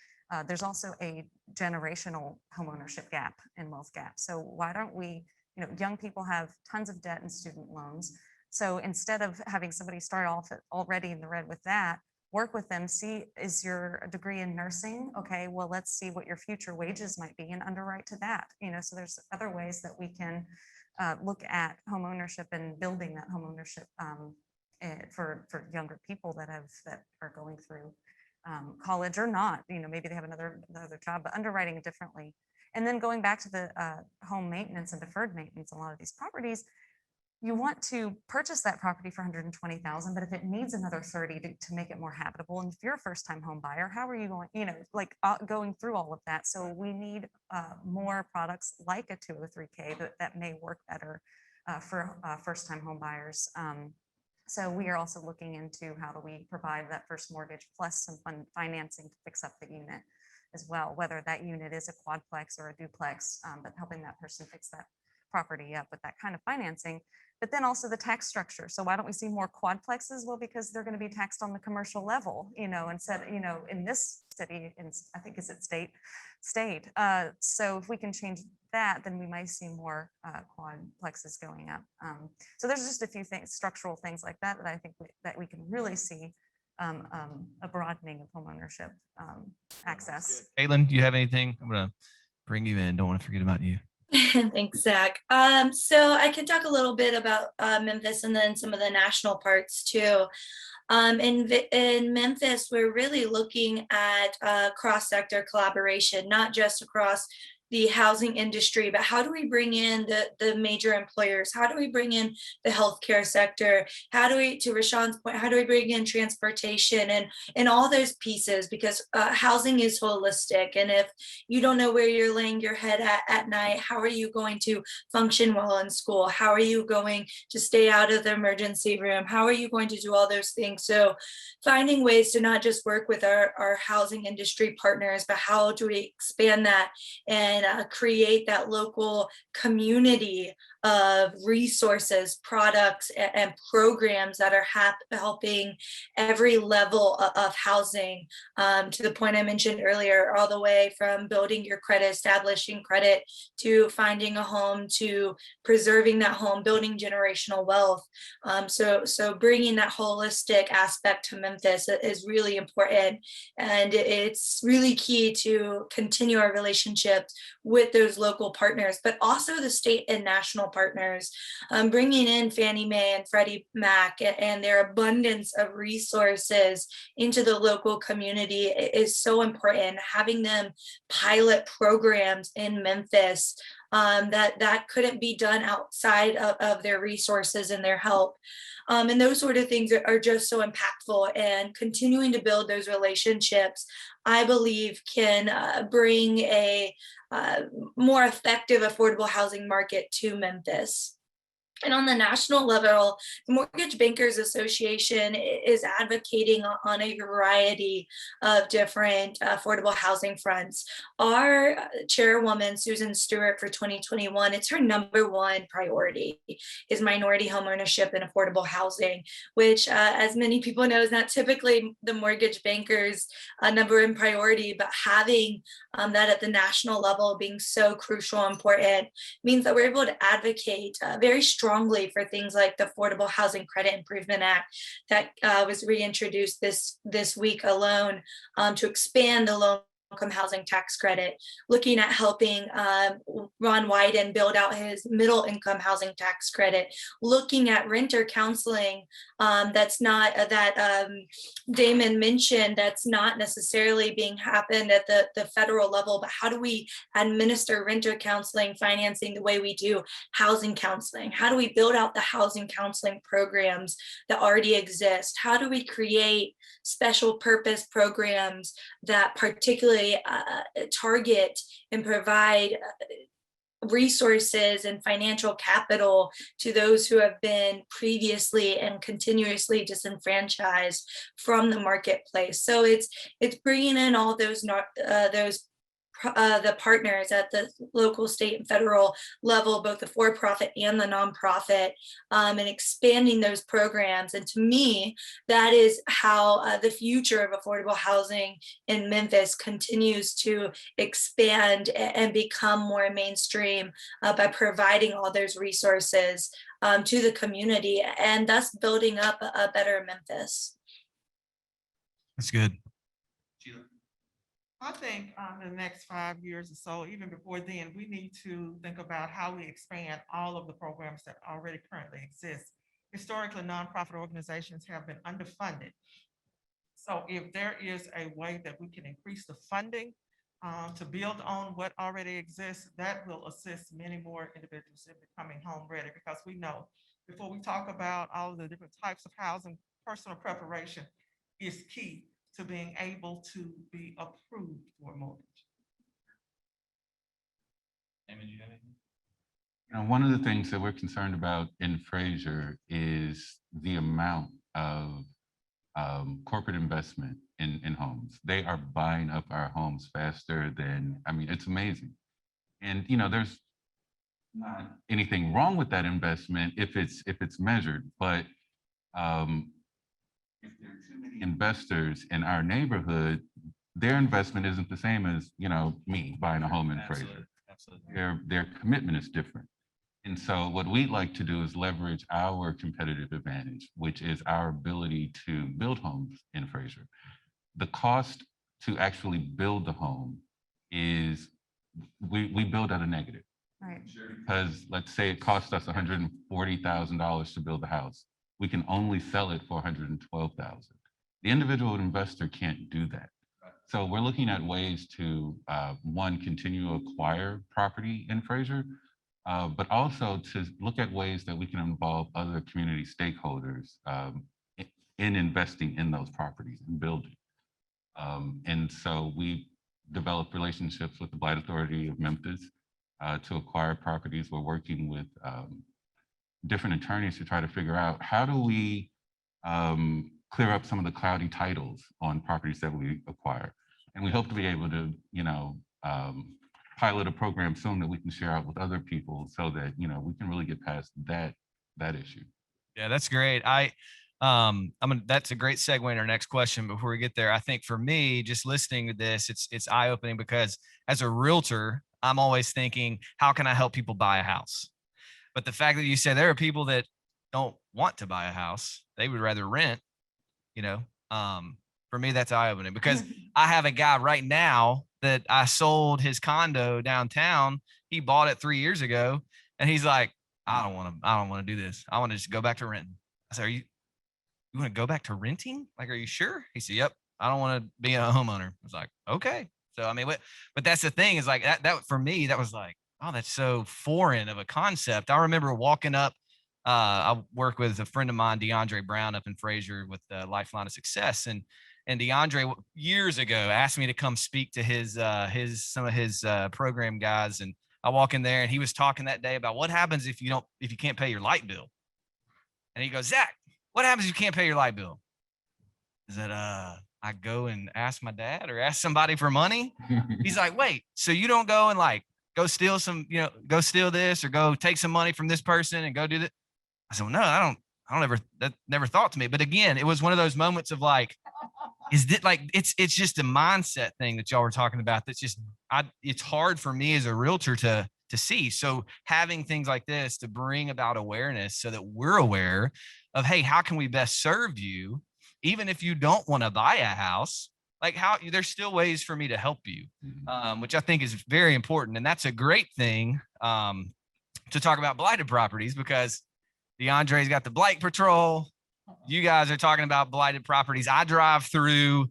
there's also a generational homeownership gap and wealth gap. So why don't we, you know, young people have tons of debt and student loans. So instead of having somebody start off already in the red with that, work with them, see, is your degree in nursing? Okay, well, let's see what your future wages might be and underwrite to that. You know, so there's other ways that we can look at home ownership and building that home ownership for younger people that are going through college or not. You know, maybe they have another job, but underwriting it differently. And then going back to the home maintenance and deferred maintenance, a lot of these properties, you want to purchase that property for 120,000, but if it needs another 30 to make it more habitable, and if you're a first-time home buyer, how are you going, you know, like going through all of that? So we need more products like a 203K that may work better for first-time home buyers. So we are also looking into how do we provide that first mortgage plus some financing to fix up the unit as well, whether that unit is a quadplex or a duplex, but helping that person fix that property up with that kind of financing. But then also the tax structure. So why don't we see more quadplexes? Well, because they're going to be taxed on the commercial level, you know, instead, you know, in this city, I think is it state. So if we can change that, then we might see more quadplexes going up. So there's just a few things, structural things like that, that I think that we can really see a broadening of homeownership access. Caitlin, do you have anything? I'm going to bring you in. Don't want to forget about you. Thanks, Zach. So I can talk a little bit about Memphis and then some of the national parts too. In Memphis, we're really looking at cross-sector collaboration, not just across the housing industry, but how do we bring in the major employers? How do we bring in the healthcare sector? How do we, to Rashawn's point, how do we bring in transportation and all those pieces? Because housing is holistic. And if you don't know where you're laying your head at night, how are you going to function well in school? How are you going to stay out of the emergency room? How are you going to do all those things? So finding ways to not just work with our housing industry partners, but how do we expand that and can create that local community of resources, products, and programs that are helping every level of housing, to the point I mentioned earlier, all the way from building your credit, establishing credit, to finding a home, to preserving that home, building generational wealth. So bringing that holistic aspect to Memphis is really important, and it's really key to continue our relationships with those local partners, but also the state and national partners. Bringing in Fannie Mae and Freddie Mac and their abundance of resources into the local community is so important. Having them pilot programs in Memphis that couldn't be done outside of their resources and their help. And those sort of things are just so impactful, and continuing to build those relationships, I believe, can bring a more effective affordable housing market to Memphis. And on the national level, the Mortgage Bankers Association is advocating on a variety of different affordable housing fronts. Our chairwoman, Susan Stewart, for 2021, it's her #1 priority is minority homeownership and affordable housing, which, as many people know, is not typically the mortgage bankers' #1 priority, but having that at the national level being so crucial and important means that we're able to advocate very strongly for things like the Affordable Housing Credit Improvement Act that was reintroduced this week alone, to expand the low-income housing tax credit, looking at helping Ron Wyden build out his middle income housing tax credit, looking at renter counseling that's not that Damon mentioned, that's not necessarily being happened at the federal level, but how do we administer renter counseling financing the way we do housing counseling? How do we build out the housing counseling programs that already exist? How do we create special purpose programs that particularly target and provide resources and financial capital to those who have been previously and continuously disenfranchised from the marketplace? So it's bringing in all those the partners at the local, state, and federal level, both the for-profit and the nonprofit, and expanding those programs. And to me, that is how the future of affordable housing in Memphis continues to expand and become more mainstream, by providing all those resources to the community, and thus building up a better Memphis. That's good. I think in the next 5 years or so, even before then, we need to think about how we expand all of the programs that already currently exist. Historically, nonprofit organizations have been underfunded. So if there is a way that we can increase the funding to build on what already exists, that will assist many more individuals in becoming home ready, because we know before we talk about all of the different types of housing, personal preparation is key to being able to be approved for a mortgage. One of the things that we're concerned about in Fraser is the amount of corporate investment in homes. They are buying up our homes faster than, I mean, it's amazing. And there's not anything wrong with that investment if it's measured, but if there are too many investors in our neighborhood, their investment isn't the same as me buying a home in Fraser. Absolutely. Their commitment is different. And so what we'd like to do is leverage our competitive advantage, which is our ability to build homes in Fraser. The cost to actually build the home is we build at a negative. Right. Because let's say it costs us $140,000 to build the house. We can only sell it for $112,000. The individual investor can't do that. So we're looking at ways to, one, continue to acquire property in Fraser, but also to look at ways that we can involve other community stakeholders in investing in those properties and building. And so we developed relationships with the Blight Authority of Memphis to acquire properties. We're working with different attorneys to try to figure out how do we clear up some of the cloudy titles on properties that we acquire. And we hope to be able to, pilot a program soon that we can share out with other people so that, you know, we can really get past that issue. Yeah, that's great. That's a great segue in our next question. Before we get there, I think for me, just listening to this, it's eye opening because as a realtor, I'm always thinking, how can I help people buy a house? But the fact that you said there are people that don't want to buy a house, they would rather rent, you know, for me, that's eye opening because I have a guy right now that I sold his condo downtown. He bought it 3 years ago and he's like, I don't want to do this. I want to just go back to renting. I said, you want to go back to renting? Like, are you sure? He said, yep. I don't want to be a homeowner. I was like, okay. So, I mean, but that's the thing is like that for me, that was like, oh, that's so foreign of a concept. I remember walking up, I work with a friend of mine, DeAndre Brown up in Fraser with Lifeline of Success. And DeAndre years ago asked me to come speak to some of his program guys. And I walk in there and he was talking that day about what happens if you can't pay your light bill. And he goes, Zach, what happens if you can't pay your light bill? Is that I go and ask my dad or ask somebody for money? He's like, wait, so you don't go and like go steal go steal this or go take some money from this person and go do that? I said, well, no, I don't ever, that never thought to me. But again, it was one of those moments of like, is that like, it's just a mindset thing that y'all were talking about. That's just, it's hard for me as a realtor to see. So having things like this to bring about awareness so that we're aware of, hey, how can we best serve you? Even if you don't want to buy a house, like there's still ways for me to help you, which I think is very important. And that's a great thing to talk about blighted properties because DeAndre's got the blight patrol. You guys are talking about blighted properties. I drive through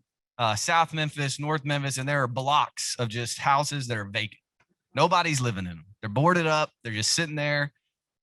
South Memphis, North Memphis, and there are blocks of just houses that are vacant. Nobody's living in them. They're boarded up. They're just sitting there.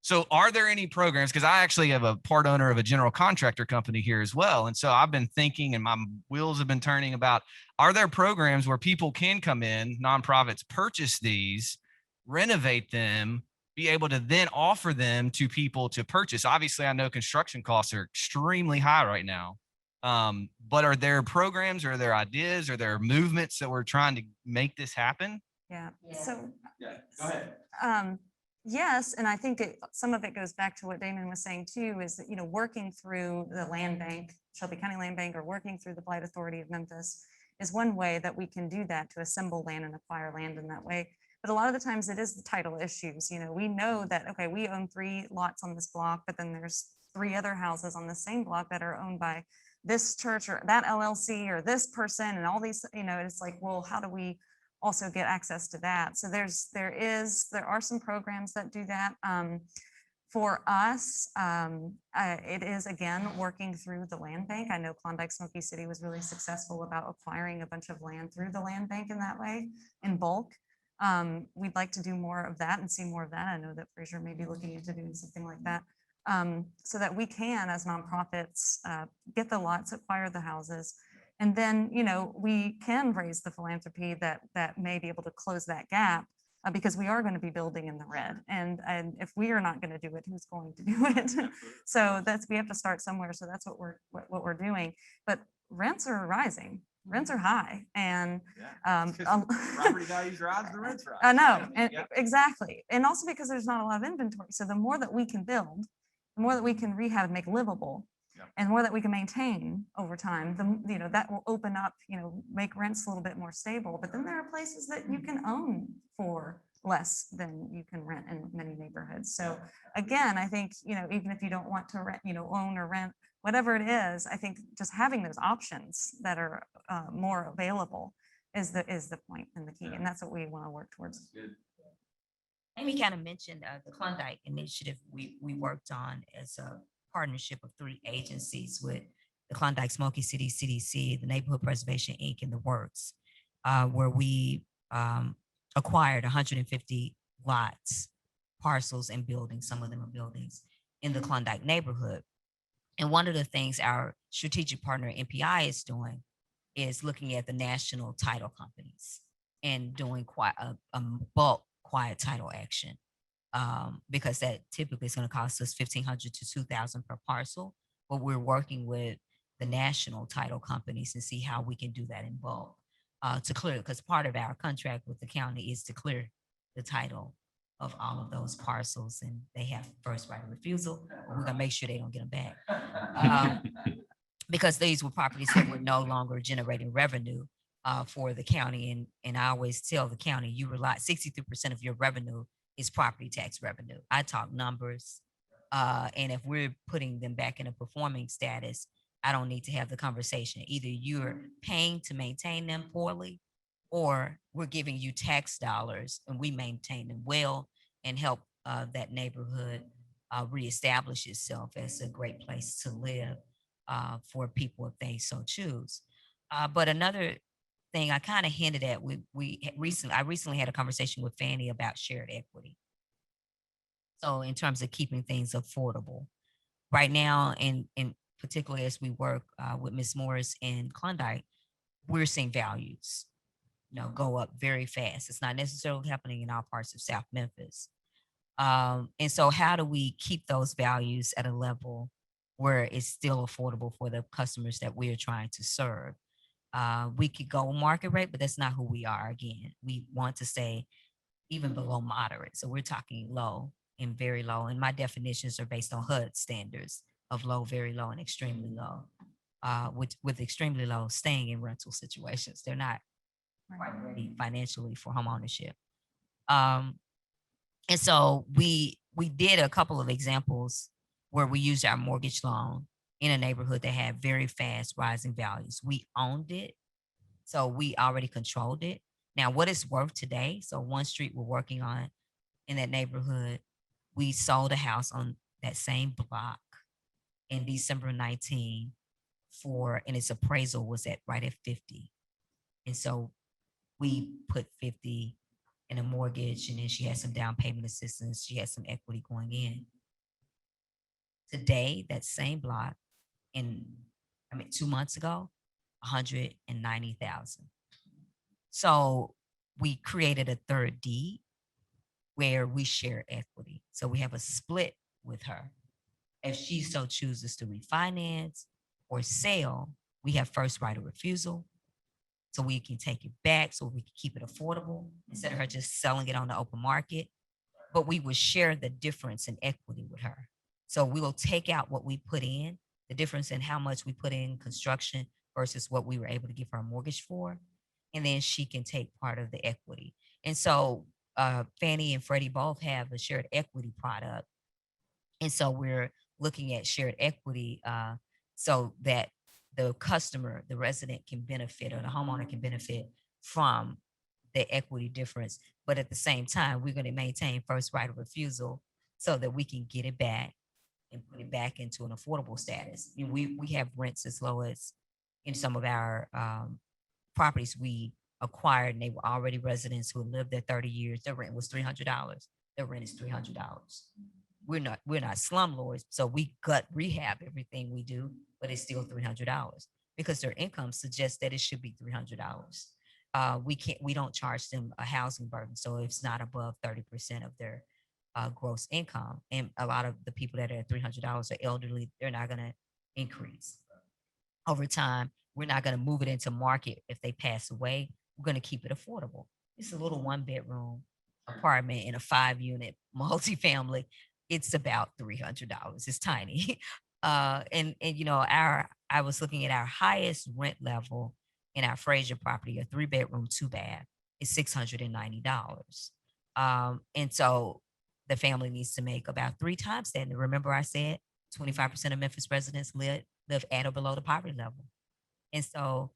So are there any programs? Because I actually have a part owner of a general contractor company here as well. And so I've been thinking and my wheels have been turning about, are there programs where people can come in, nonprofits purchase these, renovate them, be able to then offer them to people to purchase? Obviously, I know construction costs are extremely high right now. But are there programs, or are there ideas, or there movements that we're trying to make this happen? Yeah. So Go ahead. yes, and I think some of it goes back to what Damon was saying too, is that, working through the land bank, Shelby County Land Bank, or working through the Blight Authority of Memphis is one way that we can do that, to assemble land and acquire land in that way. But a lot of the times it is the title issues. We know that, okay, we own 3 lots on this block, but then there's 3 other houses on the same block that are owned by this church or that LLC or this person and all these, it's like, well, how do we also get access to that? So there are some programs that do that. For us, it is again working through the land bank. I know Klondike Smoky City was really successful about acquiring a bunch of land through the land bank in that way, in bulk. We'd like to do more of that and see more of that. I know that Fraser may be looking into doing something like that, so that we can, as nonprofits, get the lots, acquire the houses, and then, we can raise the philanthropy that may be able to close that gap, because we are going to be building in the red. And if we are not going to do it, who's going to do it? So we have to start somewhere. So that's what we're doing. But rents are rising. Rents are high, and Property values rise, the rents rise. I know, and exactly. And also because there's not a lot of inventory. So the more that we can build, the more that we can rehab and make livable, and more that we can maintain over time, that will open up, make rents a little bit more stable. But then there are places that you can own for less than you can rent in many neighborhoods. So again, I think, even if you don't want to rent, own or rent, whatever it is, I think just having those options that are more available is the point and the key. And that's what we want to work towards. Amy kind of mentioned the Klondike initiative we worked on as a partnership of 3 agencies with the Klondike Smoky City CDC, the Neighborhood Preservation Inc., and the Works, where we acquired 150 lots, parcels, and buildings. Some of them are buildings in the Klondike neighborhood. And one of the things our strategic partner NPI is doing is looking at the national title companies and doing quite a bulk quiet title action, because that typically is going to cost us $1,500 to $2,000 per parcel. But we're working with the national title companies and see how we can do that in bulk to clear, because part of our contract with the county is to clear the title of all of those parcels, and they have first right of refusal. But we're gonna make sure they don't get them back. Because these were properties that were no longer generating revenue for the county. And I always tell the county, you rely 63% of your revenue is property tax revenue. I talk numbers. And if we're putting them back in a performing status, I don't need to have the conversation. Either you're paying to maintain them poorly, or we're giving you tax dollars and we maintain them well and help that neighborhood reestablish itself as a great place to live for people if they so choose. But another thing I kind of hinted at, I recently had a conversation with Fannie about shared equity. So in terms of keeping things affordable, right now, and particularly as we work with Ms. Morris in Klondike, we're seeing values, go up very fast. It's not necessarily happening in all parts of South Memphis. And so how do we keep those values at a level where it's still affordable for the customers that we are trying to serve? We could go market rate, but that's not who we are. Again, we want to stay even below moderate. So we're talking low and very low. And my definitions are based on HUD standards of low, very low, and extremely low. With extremely low staying in rental situations. They're not quite ready financially for home ownership. And so we did a couple of examples where we used our mortgage loan in a neighborhood that had very fast rising values. We owned it, so we already controlled it. Now, what it's worth today, so one street we're working on in that neighborhood, we sold a house on that same block in December 19 and its appraisal was right at 50. And so we put 50 in a mortgage, and then she had some down payment assistance. She had some equity going in. Today, that same block, 2 months ago, 190,000. So we created a third deed where we share equity. So we have a split with her. If she so chooses to refinance or sell, we have first right of refusal. So we can take it back, so we can keep it affordable instead of her just selling it on the open market. But we will share the difference in equity with her. So we will take out what we put in, the difference in how much we put in construction versus what we were able to give her a mortgage for. And then she can take part of the equity. And so Fannie and Freddie both have a shared equity product. And so we're looking at shared equity so that the customer, the resident can benefit, or the homeowner can benefit from the equity difference. But at the same time, we're going to maintain first right of refusal so that we can get it back and put it back into an affordable status. We have rents as low as in some of our properties we acquired, and they were already residents who lived there 30 years. Their rent was $300. Their rent is $300. We're not slumlords, so we gut rehab everything we do, but it's still $300 because their income suggests that it should be $300. We don't charge them a housing burden, so it's not above 30% of their gross income. And a lot of the people that are at $300 are elderly. They're not going to increase over time. We're not going to move it into market if they pass away. We're going to keep it affordable. It's a little 1-bedroom apartment in a 5-unit multifamily. It's about $300. It's tiny. And I was looking at our highest rent level in our Frazier property, a 3-bedroom, 2-bath, is $690. And so the family needs to make about 3 times that. And remember I said 25% of Memphis residents live at or below the poverty level. And so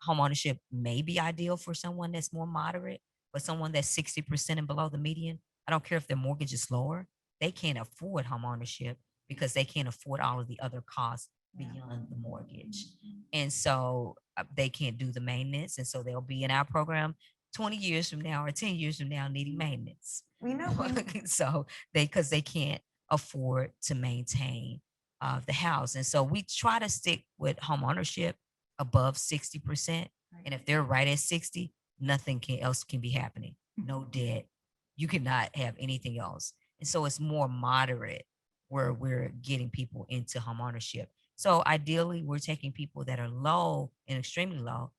homeownership may be ideal for someone that's more moderate, but someone that's 60% and below the median, I don't care if their mortgage is lower, they can't afford homeownership because they can't afford all of the other costs beyond the mortgage. And so they can't do the maintenance. And so they'll be in our program 20 years from now or 10 years from now needing maintenance. We know. So because they can't afford to maintain the house. And so we try to stick with home ownership above 60%. And if they're right at 60, nothing else can be happening. No debt. You cannot have anything else. And so it's more moderate where we're getting people into home ownership. So ideally, we're taking people that are low and extremely low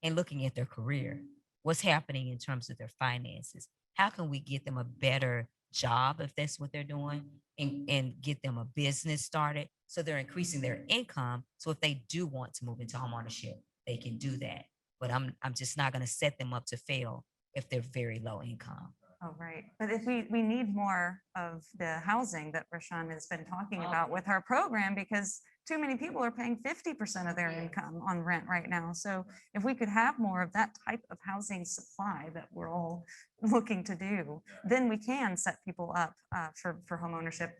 and looking at their career. What's happening in terms of their finances? how can we get them a better job if that's what they're doing, and get them a business started so they're increasing their income. So if they do want to move into homeownership, they can do that. But I'm just not going to set them up to fail if they're very low income. Oh, right. But if we need more of the housing that Rashawn has been talking about with our program, because too many people are paying 50% of their income on rent right now. So if we could have more of that type of housing supply that we're all looking to do, then we can set people up for homeownership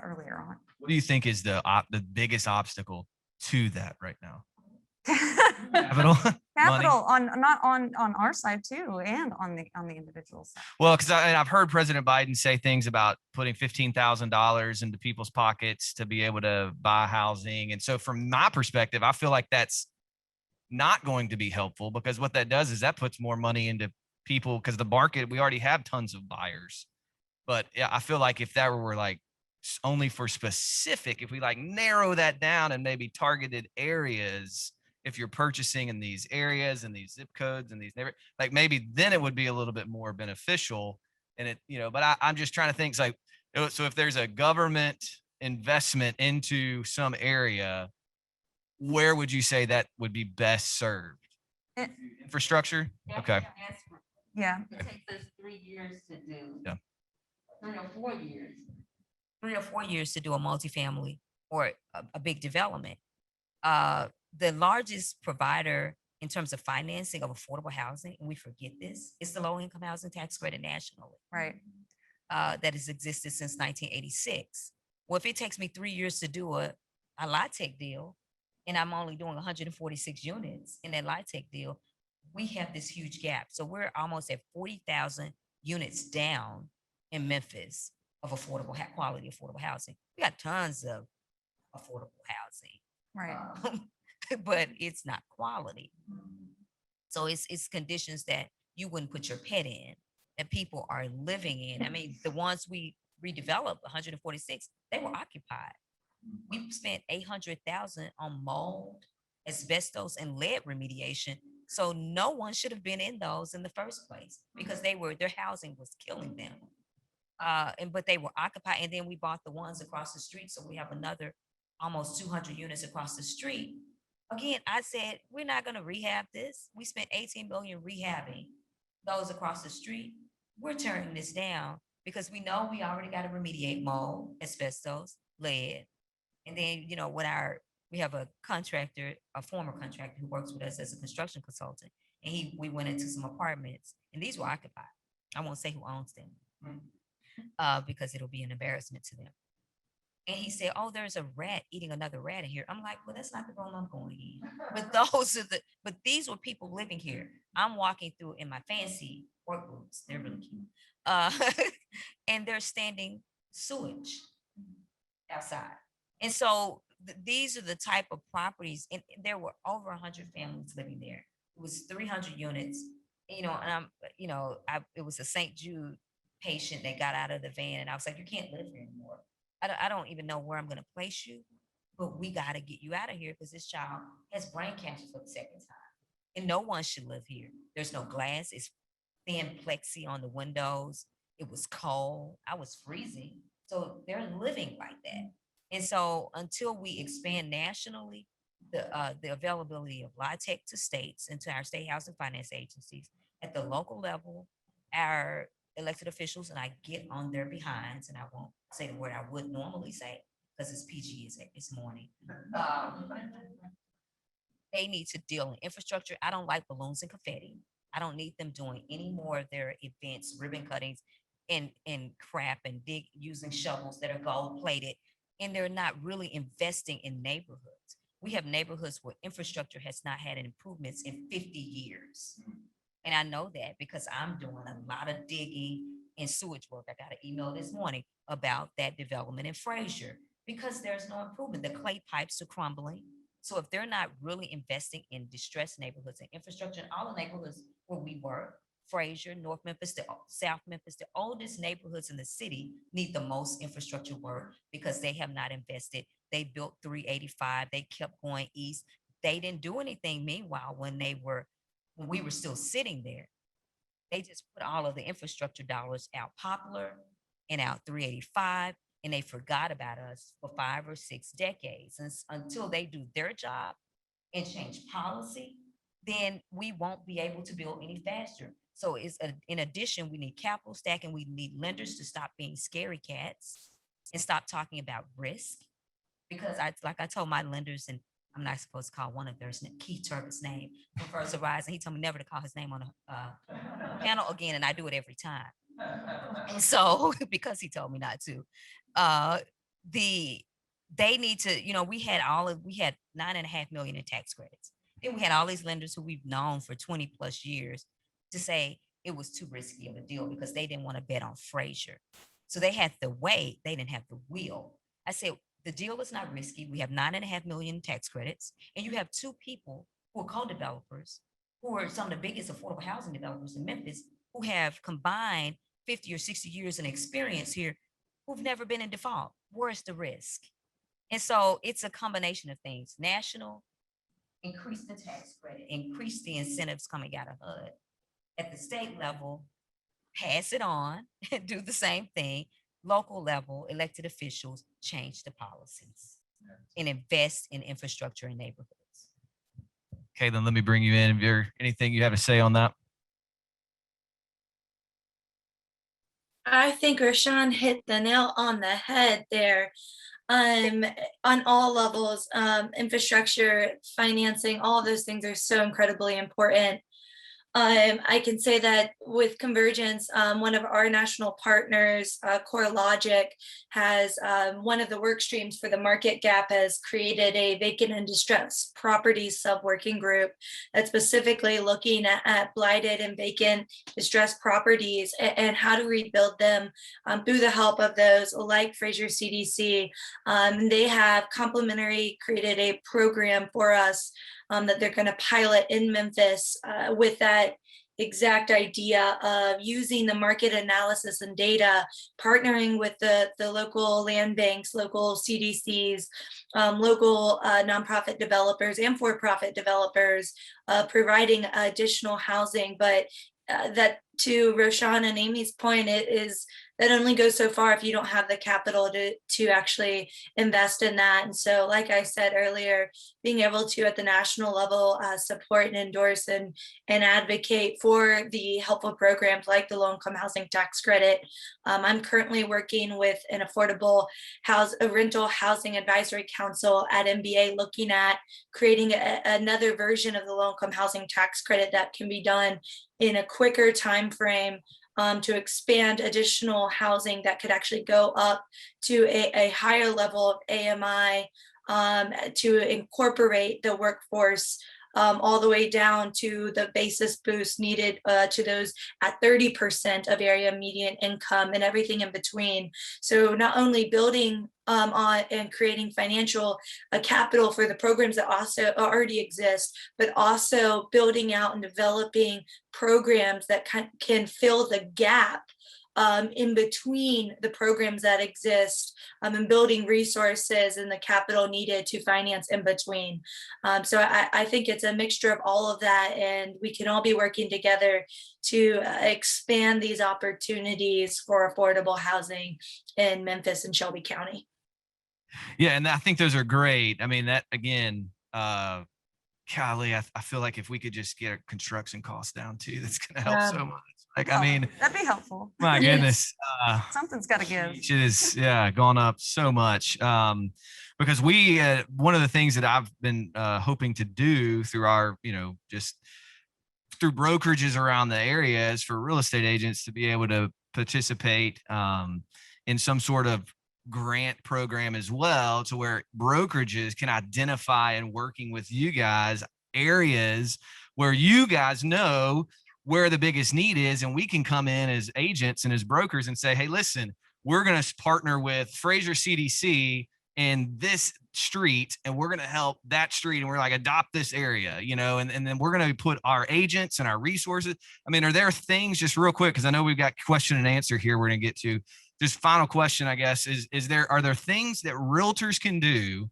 earlier on. What do you think is the biggest obstacle to that right now? Capital. Capital on, not on our side too, and on the individual side. Well, because I've heard President Biden say things about putting $15,000 into people's pockets to be able to buy housing. And so from my perspective, I feel like that's not going to be helpful, because what that does is that puts more money into people, because the market, we already have tons of buyers. But yeah, I feel like if that were like only for specific, if we like narrow that down and maybe targeted areas, if you're purchasing in these areas and these zip codes and these like, maybe then it would be a little bit more beneficial. And it, but I'm just trying to think, like, so if there's a government investment into some area, where would you say that would be best served? Infrastructure? Okay. Yeah. It takes us 3 years to do. Yeah. 3 or 4 years. 3 or 4 years to do a multifamily or a big development. The largest provider in terms of financing of affordable housing, and we forget this, is the low income housing tax credit nationally. Right. That has existed since 1986. Well, if it takes me 3 years to do a LIHTC deal, and I'm only doing 146 units in that LIHTC deal, we have this huge gap. So we're almost at 40,000 units down in Memphis of quality affordable housing. We got tons of affordable housing. Right. But it's not quality. So it's conditions that you wouldn't put your pet in, that people are living in. I mean, the ones we redeveloped, 146, they were occupied. We spent $800,000 on mold, asbestos, and lead remediation. So no one should have been in those in the first place, because their housing was killing them. But they were occupied. And then we bought the ones across the street. So we have another almost 200 units across the street. Again, I said, we're not going to rehab this. We spent $18 million rehabbing those across the street. We're turning this down because we know we already got to remediate mold, asbestos, lead. And then, we have a contractor, a former contractor who works with us as a construction consultant. And we went into some apartments, and these were occupied. I won't say who owns them because it'll be an embarrassment to them. And he said, "Oh, there's a rat eating another rat in here." I'm like, "Well, that's not the room I'm going in." But these were people living here. I'm walking through in my fancy work boots. They're really cute. And they're standing sewage outside. And so these are the type of properties, and there were over 100 families living there. It was 300 units, and it was a St. Jude patient that got out of the van, and I was like, "You can't live here anymore. I don't even know where I'm going to place you, but we got to get you out of here because this child has brain cancer for the second time, and no one should live here. There's no glass. It's thin plexi on the windows. It was cold. I was freezing. So they're living like that. And so until we expand nationally, the availability of LIHTC to states and to our state housing finance agencies at the local level, our elected officials, and I get on their behinds, and I won't say the word I would normally say because it's PG this morning. They need to deal in infrastructure. I don't like balloons and confetti. I don't need them doing any more of their events, ribbon cuttings, and crap, and using shovels that are gold plated, and they're not really investing in neighborhoods. We have neighborhoods where infrastructure has not had improvements in 50 years. And I know that because I'm doing a lot of digging and sewage work. I got an email this morning about that development in Frazier because there's no improvement. The clay pipes are crumbling. So if they're not really investing in distressed neighborhoods and infrastructure in all the neighborhoods where we work, Frazier, North Memphis, South Memphis, the oldest neighborhoods in the city need the most infrastructure work because they have not invested. They built 385. They kept going east. They didn't do anything. Meanwhile, when we were still sitting there. They just put all of the infrastructure dollars out Poplar and out 385, and they forgot about us for 5 or 6 decades. And until they do their job and change policy, then we won't be able to build any faster. So in addition, we need capital stack, and we need lenders to stop being scary cats and stop talking about risk. Because like I told my lenders, and I'm not supposed to call one of theirs, Keith Turbitt's name from First Horizon. He told me never to call his name on a panel again, and I do it every time. And so, because he told me not to, they need to, we had 9.5 million in tax credits. Then we had all these lenders who we've known for 20 plus years to say it was too risky of a deal because they didn't want to bet on Frazier. So they had the way, they didn't have the will. I said, the deal is not risky. We have 9.5 million tax credits, and you have 2 people who are co-developers, who are some of the biggest affordable housing developers in Memphis, who have combined 50 or 60 years in experience here, who've never been in default. Where's the risk? And so it's a combination of things. National, increase the tax credit, increase the incentives coming out of HUD. At the state level, pass it on and do the same thing. Local level, elected officials change the policies and invest in infrastructure in neighborhoods. Okay, then let me bring you in. If there's anything you have to say on that. I think Rashawn hit the nail on the head there. On all levels, infrastructure, financing, all of those things are so incredibly important. I can say that with Convergence, one of our national partners, CoreLogic, has one of the work streams for the market gap has created a vacant and distressed properties sub-working group that's specifically looking at blighted and vacant distressed properties and how to rebuild them through the help of those like Frazier CDC. They have created a program for us that they're going to pilot in Memphis with that exact idea of using the market analysis and data, partnering with the local land banks, local CDCs, local nonprofit developers and for-profit developers, providing additional housing. But that, to Roshan and Amy's point, that only goes so far if you don't have the capital to actually invest in that. And so, like I said earlier, being able to at the national level support and endorse and advocate for the helpful programs like the low-income housing tax credit. I'm currently working with an affordable rental housing advisory council at MBA, looking at creating another version of the low-income housing tax credit that can be done in a quicker time frame to expand additional housing that could actually go up to a higher level of AMI, to incorporate the workforce all the way down to the basis boost needed to those at 30% of area median income and everything in between. So not only building on and creating financial capital for the programs that also already exist, but also building out and developing programs that can fill the gap in between the programs that exist, and building resources and the capital needed to finance in between. So I think it's a mixture of all of that, and we can all be working together to expand these opportunities for affordable housing in Memphis and Shelby County. Yeah, and I think those are great. I mean, that again, golly, I feel like if we could just get our construction costs down too, that's going to help so much. Like, I mean, that'd be helpful. my goodness, Something's got to give. it is, gone up so much. Because one of the things that I've been hoping to do through our, just through brokerages around the area is for real estate agents to be able to participate in some sort of grant program as well, to where brokerages can identify and working with you guys areas where you guys know where the biggest need is, and we can come in as agents and as brokers and say, hey, listen, we're going to partner with Frazier CDC in this street, and we're going to help that street, and we're like, adopt this area, and then we're going to put our agents and our resources. I mean, are there things, just real quick, because I know we've got question and answer here we're going to get to. Just final question, I guess, are there things that realtors can do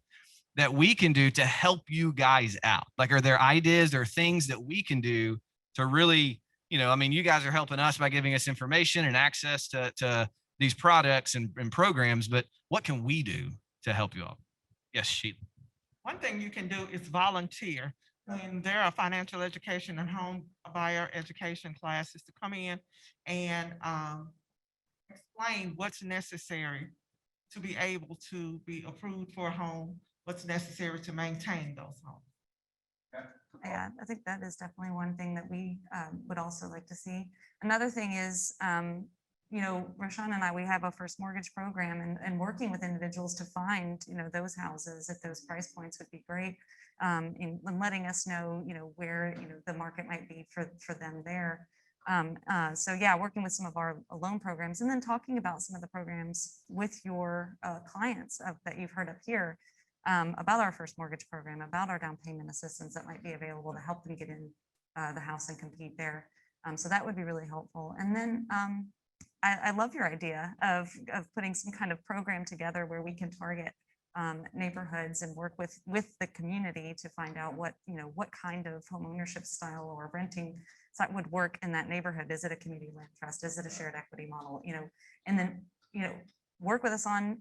that we can do to help you guys out? Like, are there ideas or things that we can do to really, I mean, you guys are helping us by giving us information and access to these products and programs, but what can we do to help you all? Yes, Sheila. One thing you can do is volunteer. When there are financial education and home buyer education classes, to come in and explain what's necessary to be able to be approved for a home, what's necessary to maintain those homes. Yeah, I think that is definitely one thing that we would also like to see. Another thing is, Rashawn and I, we have a first mortgage program, and working with individuals to find, those houses at those price points would be great. And letting us know, where, the market might be for them there. So yeah, working with some of our loan programs, and then talking about some of the programs with your clients that you've heard up here. About our first mortgage program, about our down payment assistance that might be available to help them get in the house and compete there. So that would be really helpful. And then I love your idea of putting some kind of program together where we can target neighborhoods and work with the community to find out what kind of home ownership style or renting that would work in that neighborhood. Is it a community land trust? Is it a shared equity model? And then work with us on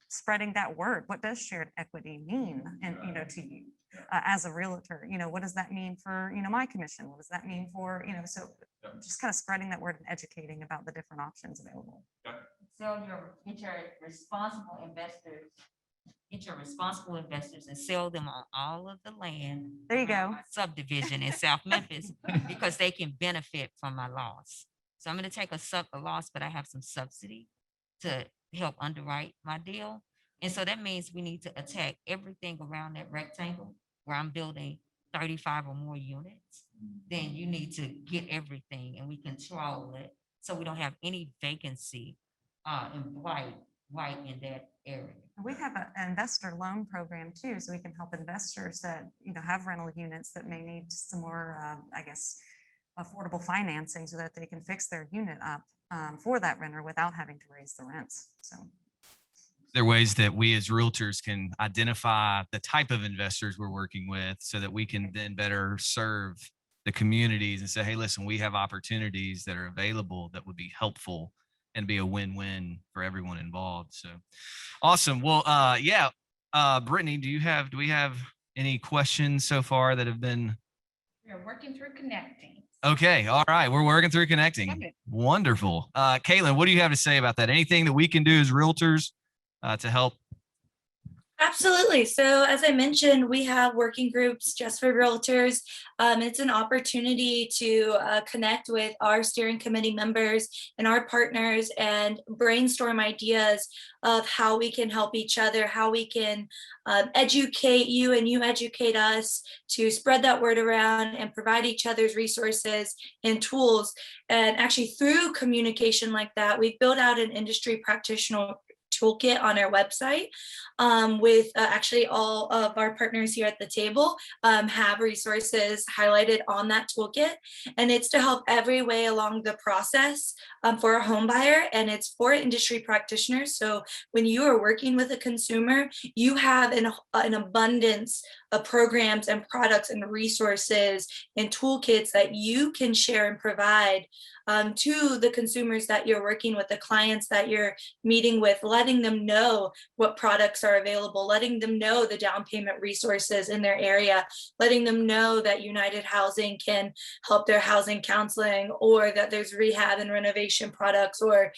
spreading that word. What does shared equity mean? And, to you as a realtor, what does that mean for, my commission? What does that mean for, so just kind of spreading that word and educating about the different options available. Get your responsible investors and sell them on all of the land. There you around go. my subdivision in South Memphis because they can benefit from my loss. So I'm going to take a loss, but I have some subsidy to help underwrite my deal. And so that means we need to attack everything around that rectangle where I'm building 35 or more units. Then you need to get everything and we control it so we don't have any vacancy and blight in that area. We have an investor loan program too, so we can help investors that, have rental units that may need some more, affordable financing so that they can fix their unit up for that renter without having to raise the rents. So There are ways that we as realtors can identify the type of investors we're working with so that we can then better serve the communities and say, hey, listen, we have opportunities that are available that would be helpful and be a win-win for everyone involved. So awesome. Well, Brittany, do we have any questions so far that have been? We're working through connecting. Okay. All right. We're working through connecting. Okay. Wonderful. Caitlin, what do you have to say about that? Anything that we can do as realtors to help? Absolutely. So as I mentioned, we have working groups just for realtors. It's an opportunity to connect with our steering committee members and our partners and brainstorm ideas of how we can help each other, how we can educate you and you educate us to spread that word around and provide each other's resources and tools. And actually through communication like that, we've built out an industry practitioner toolkit on our website with actually all of our partners here at the table have resources highlighted on that toolkit, and it's to help every way along the process for a home buyer, and it's for industry practitioners. So when you are working with a consumer, you have an abundance of programs and products and resources and toolkits that you can share and provide to the consumers that you're working with, the clients that you're meeting with, letting them know what products are available, letting them know the down payment resources in their area, letting them know that United Housing can help their housing counseling, or that there's rehab and renovation products, or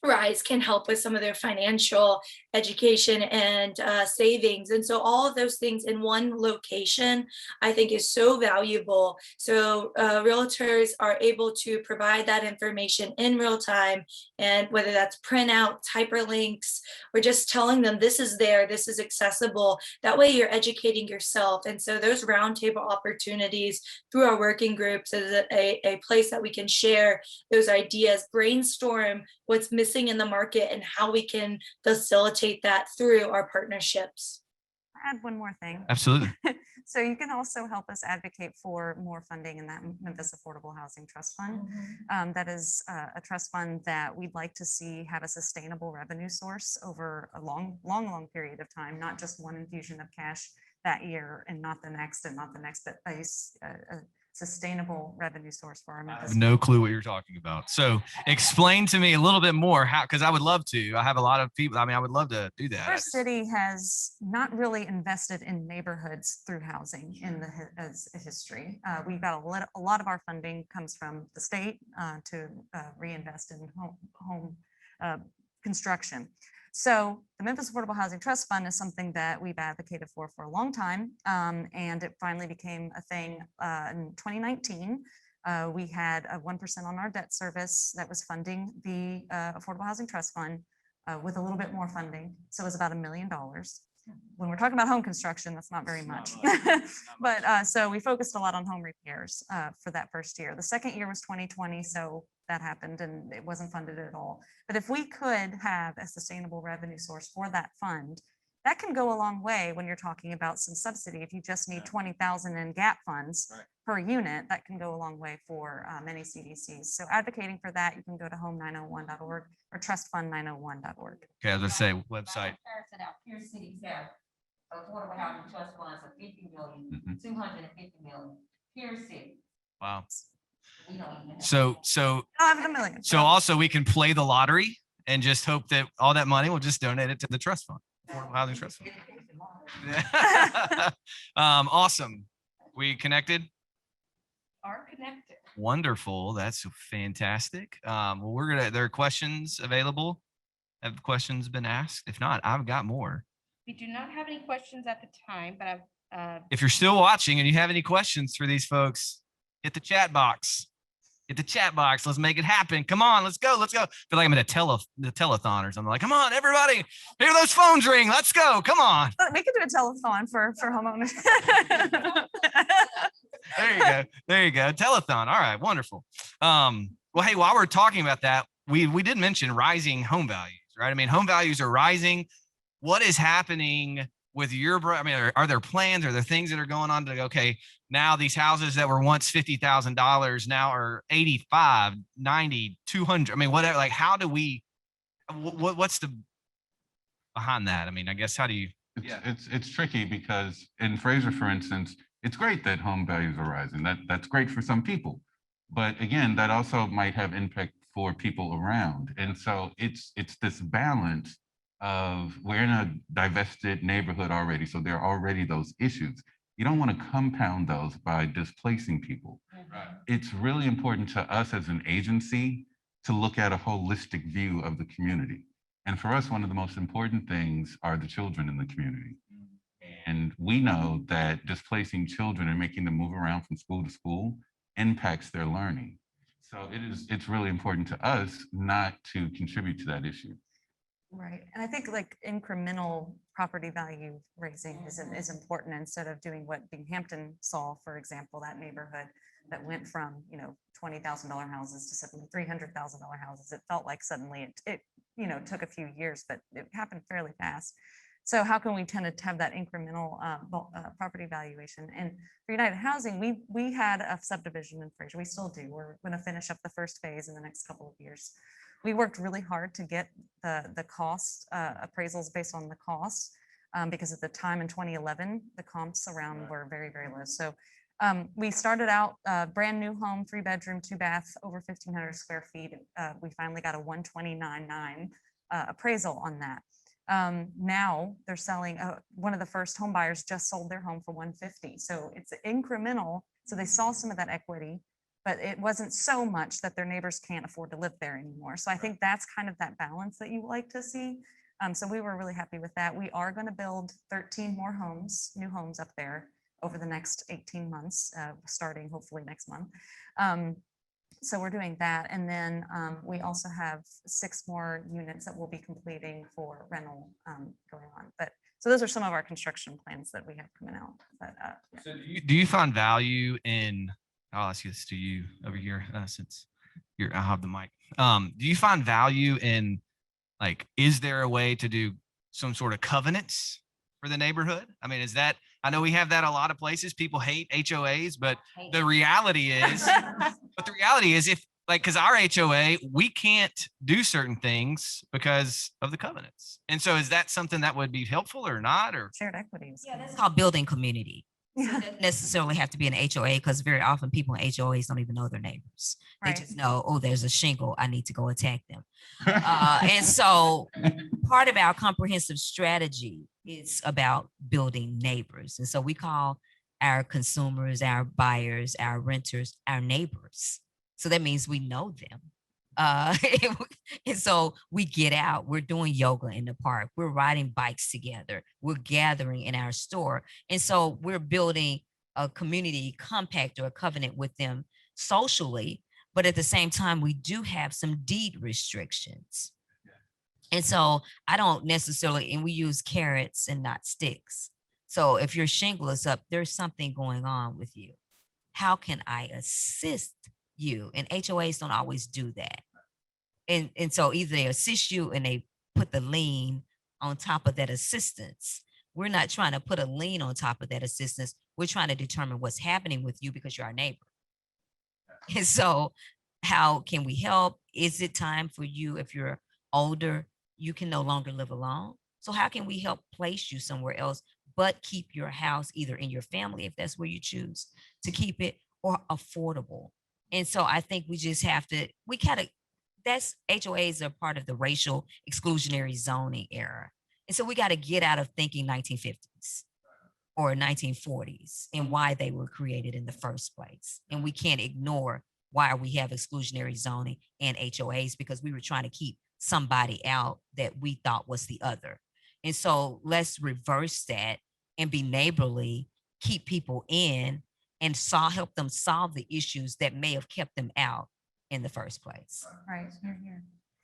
RISE can help with some of their financial education and savings. And so all of those things in one location, I think, is so valuable. So realtors are able to provide that information in real time, and whether that's printout, hyperlinks, or just telling them this is there, this is accessible. That way you're educating yourself. And so those roundtable opportunities through our working groups is a place that we can share those ideas, brainstorm what's missing in the market and how we can facilitate that through our partnerships. Add one more thing. Absolutely. So you can also help us advocate for more funding in that Memphis Affordable Housing Trust Fund. That is a trust fund that we'd like to see have a sustainable revenue source over a long period of time, not just one infusion of cash that year and not the next, but sustainable revenue source for our I Memphis. have no clue what you're talking about. So explain to me a little bit more how, because I would love to. I have a lot of people. I mean, I would love to do that. I Our just- city has not really invested in neighborhoods through housing in the as a history. We've got a lot of our funding comes from the state to reinvest in home construction. So the Memphis Affordable Housing Trust Fund is something that we've advocated for a long time, and it finally became a thing in 2019. We had a 1% on our debt service that was funding the Affordable Housing Trust Fund with a little bit more funding. So it was about $1 million. When we're talking about home construction, that's not very much. But so we focused a lot on home repairs for that first year. The second year was 2020, so that happened and it wasn't funded at all. But if we could have a sustainable revenue source for that fund, that can go a long way when you're talking about some subsidy. If you just need 20,000 in gap funds per unit, that can go a long way for many CDCs. So advocating for that, you can go to home901.org or trustfund901.org. Okay, as I say, website. Comparison, our peer cities have affordable housing trust funds of 50 million, 250 million, peer city. Wow. We don't even have. So I have $1 million. So also we can play the lottery and just hope that all that money will just donate it to the trust fund, Affordable Housing Trust Fund. Awesome. We connected? Are connected. Wonderful. That's fantastic. Well, there are questions available. Have questions been asked? If not, I've got more. We do not have any questions at the time, but I've, If you're still watching and you have any questions for these folks, hit the chat box. Hit the chat box. Let's make it happen. Come on, let's go. Let's go. I feel like I'm at the telethon or something. Like, come on, everybody. Hear those phones ring. Let's go. Come on. We could do a telethon for homeowners. There you go. There you go. Telethon. All right. Wonderful. Well, hey, while we're talking about that, we did mention rising home values, right? I mean, home values are rising. What is happening with your, I mean, are there plans? Are there things that are going on to go, okay, now these houses that were once $50,000 now are 85, 90, 200. I mean, whatever, like, how do we, what's the behind that? I mean, I guess, how do you? It's tricky because in Fraser, for instance, it's great that home values are rising. That's great for some people. But again, that also might have impact for people around. And so it's this balance of, we're in a divested neighborhood already. So there are already those issues. You don't want to compound those by displacing people. Right. It's really important to us as an agency to look at a holistic view of the community. And for us, one of the most important things are the children in the community. And we know that displacing children and making them move around from school to school impacts their learning. So it's really important to us not to contribute to that issue. Right. And I think like incremental property value raising is important, instead of doing what Binghamton saw, for example, that neighborhood that went from, $20,000 houses to suddenly $300,000 houses. It felt like suddenly it took a few years, but it happened fairly fast. So how can we tend to have that incremental property valuation? And for United Housing, we had a subdivision in Fraser. We still do. We're going to finish up the first phase in the next couple of years. We worked really hard to get the cost appraisals based on the cost, because at the time in 2011, the comps around were very, very low. So we started out brand new home, 3-bedroom, 2-bath, over 1,500 square feet. We finally got a 129.9 appraisal on that. Now they're selling, one of the first home buyers just sold their home for 150. So it's incremental. So they saw some of that equity, but it wasn't so much that their neighbors can't afford to live there anymore. So I think that's kind of that balance that you like to see. So we were really happy with that. We are going to build 13 more homes, new homes up there over the next 18 months, starting hopefully next month. So we're doing that. And then we also have 6 more units that we'll be completing for rental going on. But so those are some of our construction plans that we have coming out. But yeah. So do you find value in, I'll ask this to you over here, since I'll have the mic. Do you find value in, like, is there a way to do some sort of covenants for the neighborhood? I mean, I know we have that a lot of places. People hate HOAs, but the reality is, if, like, because our HOA, we can't do certain things because of the covenants. And so is that something that would be helpful or not? Or Shared equities. Yeah, that's called building community. So it doesn't necessarily have to be an HOA because very often people in HOAs don't even know their neighbors. They Right. just know, oh, there's a shingle. I need to go attack them. And so part of our comprehensive strategy is about building neighbors. And so we call our consumers, our buyers, our renters, our neighbors. So that means we know them. And so we get out, we're doing yoga in the park, we're riding bikes together, we're gathering in our store. And so we're building a community compact or a covenant with them socially. But at the same time, we do have some deed restrictions. And so I don't necessarily, and we use carrots and not sticks. So if your shingle is up, there's something going on with you. How can I assist you? And HOAs don't always do that. And so either they assist you and they put the lien on top of that assistance. We're not trying to put a lien on top of that assistance. We're trying to determine what's happening with you because you're our neighbor. And so how can we help? Is it time for you, if you're older, you can no longer live alone? So how can we help place you somewhere else, but keep your house either in your family, if that's where you choose to keep it, or affordable? And so I think we just have to, that's HOAs are part of the racial exclusionary zoning era. And so we got to get out of thinking 1950s or 1940s and why they were created in the first place. And we can't ignore why we have exclusionary zoning and HOAs, because we were trying to keep somebody out that we thought was the other. And so let's reverse that and be neighborly, keep people in, and help them solve the issues that may have kept them out in the first place. Right. Here.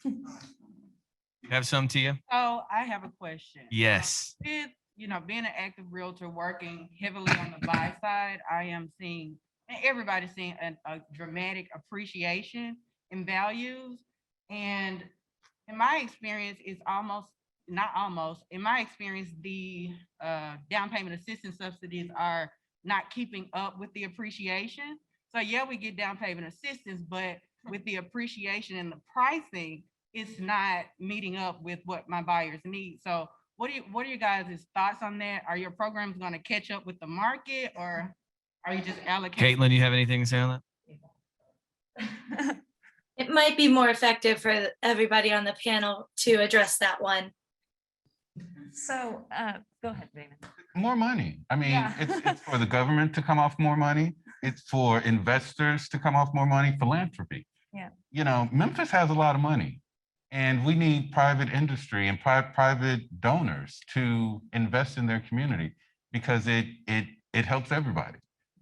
You have some, Tia? Oh, I have a question. Yes. With, being an active realtor working heavily on the buy side, I am seeing, and everybody's seeing a dramatic appreciation in values. And in my experience, in my experience, the down payment assistance subsidies are not keeping up with the appreciation. So yeah, we get down payment assistance, but with the appreciation and the pricing, it's not meeting up with what my buyers need. So what are you guys' thoughts on that? Are your programs going to catch up with the market, or are you just allocating? Caitlin, you have anything to say on that? It might be more effective for everybody on the panel to address that one. So go ahead, Damon. More money. I mean, Yeah. it's for the government to come off more money. It's for investors to come off more money, philanthropy. Yeah. Memphis has a lot of money, and we need private industry and private donors to invest in their community, because it helps everybody.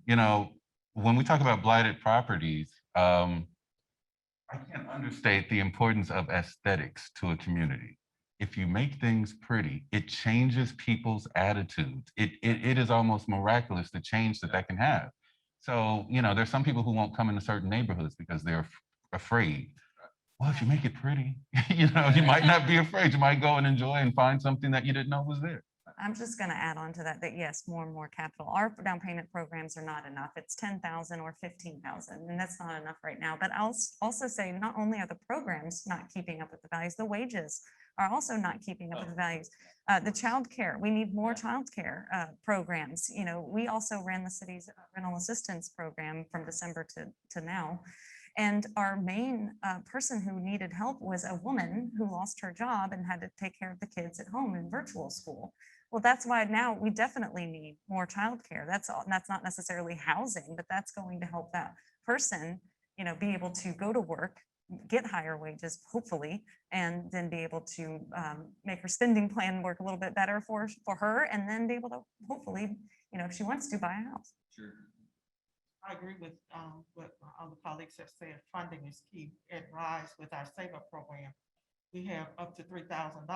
When we talk about blighted properties, I can't understate the importance of aesthetics to a community. If you make things pretty, it changes people's attitudes. It is almost miraculous, the change that can have. So, there's some people who won't come into certain neighborhoods because they're afraid. Well, if you make it pretty, you might not be afraid. You might go and enjoy and find something that you didn't know was there. I'm just going to add on to that yes, more and more capital. Our down payment programs are not enough. It's 10,000 or 15,000, and that's not enough right now. But I'll also say not only are the programs not keeping up with the values, the wages are also not keeping up with the values. The childcare, we need more childcare programs. We also ran the city's rental assistance program from December to now. And our main person who needed help was a woman who lost her job and had to take care of the kids at home in virtual school. Well, that's why now we definitely need more childcare. That's not necessarily housing, but that's going to help that person, be able to go to work, get higher wages, hopefully, and then be able to make her spending plan work a little bit better for her, and then be able to hopefully, if she wants to, buy a house. Sure. I agree with what all the colleagues have said. Funding is key. At RISE with our Save Up program, we have up to $3,000.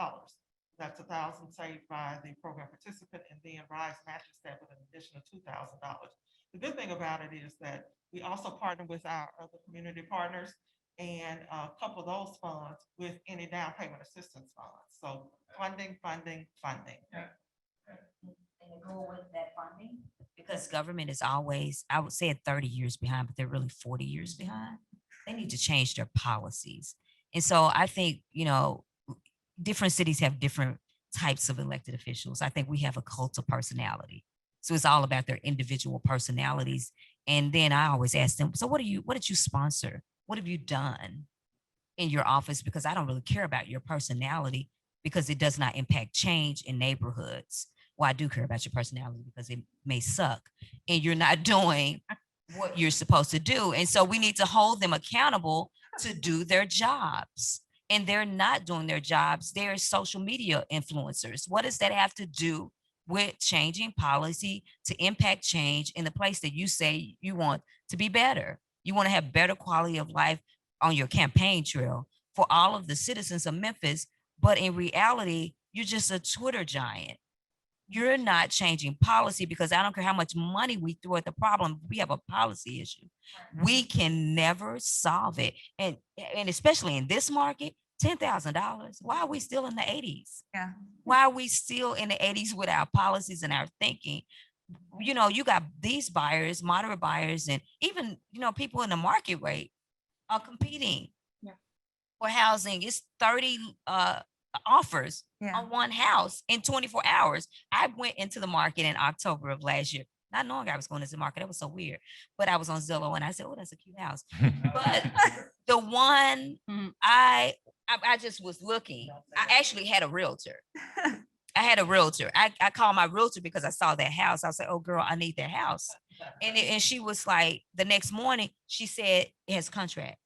That's $1,000 saved by the program participant, and then RISE matches that with an additional $2,000. The good thing about it is that we also partner with our other community partners and couple those funds with any down payment assistance funds. So funding. And go with that funding, because government is always, I would say, 30 years behind, but they're really 40 years behind. They need to change their policies. And so I think, different cities have different types of elected officials. I think we have a cult of personality. So it's all about their individual personalities. And then I always ask them, so what did you sponsor? What have you done in your office? Because I don't really care about your personality because it does not impact change in neighborhoods. Well, I do care about your personality because it may suck and you're not doing what you're supposed to do. And so we need to hold them accountable to do their jobs. And they're not doing their jobs. They're social media influencers. What does that have to do with changing policy to impact change in the place that you say you want to be better? You want to have better quality of life on your campaign trail for all of the citizens of Memphis. But in reality, you're just a Twitter giant. You're not changing policy because I don't care how much money we throw at the problem. We have a policy issue. We can never solve it. And especially in this market, $10,000. Why are we still in the 80s? Yeah. Why are we still in the 80s with our policies and our thinking? You know, you got these buyers, moderate buyers, and even, you know, people in the market rate are competing for housing. It's 30 offers on one house in 24 hours. I went into the market in October of last year, not knowing I was going into the market. That was so weird. But I was on Zillow and I said, oh, that's a cute house. But the one I just was looking, I actually had a realtor. I called my realtor because I saw that house. I was like, oh girl, I need that house. And she was like, the next morning, she said it has contract.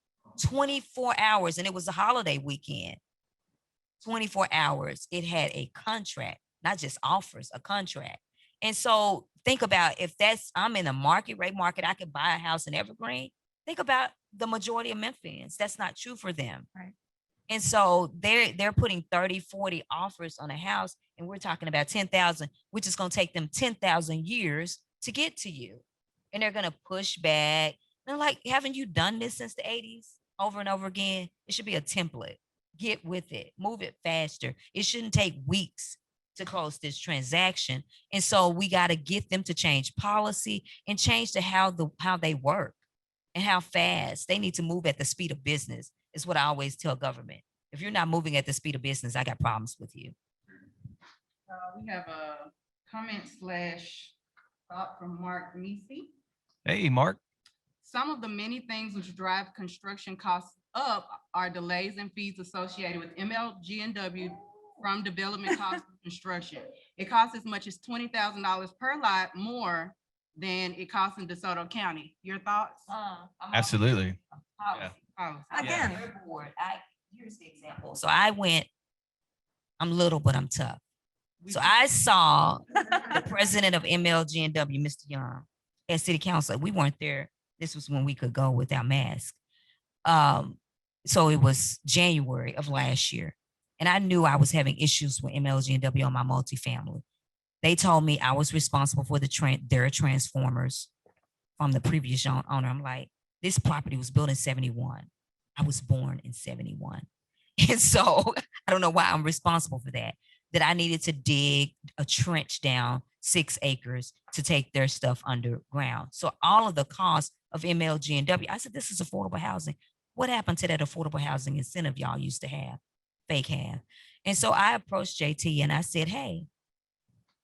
24 hours. And it was a holiday weekend. 24 hours. It had a contract, not just offers, a contract. And so think about if I'm in a market rate market, I could buy a house in Evergreen. Think about the majority of Memphians. That's not true for them. Right. And so they're putting 30, 40 offers on a house, and we're talking about 10,000, which is going to take them 10,000 years to get to you. And they're going to push back. And like, haven't you done this since the 80s over and over again? It should be a template. Get with it, move it faster. It shouldn't take weeks to close this transaction. And so we got to get them to change policy and change to how they work and how fast they need to move at the speed of business is what I always tell government. If you're not moving at the speed of business, I got problems with you. We have a comment / thought from Mark Meesey. Hey, Mark. Some of the many things which drive construction costs up are delays and fees associated with MLG&W from development cost of construction. It costs as much as $20,000 per lot more than it costs in DeSoto County. Your thoughts? Absolutely. Again, here's the example. So I'm little, but I'm tough. So I saw the president of MLG&W, Mr. Young, at city council. We weren't there. This was when we could go without masks. So it was January of last year. And I knew I was having issues with MLG&W on my multifamily. They told me I was responsible for their transformers from the previous owner. I'm like, this property was built in 71. I was born in 71. And so I don't know why I'm responsible for that I needed to dig a trench down 6 acres to take their stuff underground. So all of the costs of MLG&W, I said, this is affordable housing. What happened to that affordable housing incentive y'all used to have, fake have? And so I approached JT and I said, hey,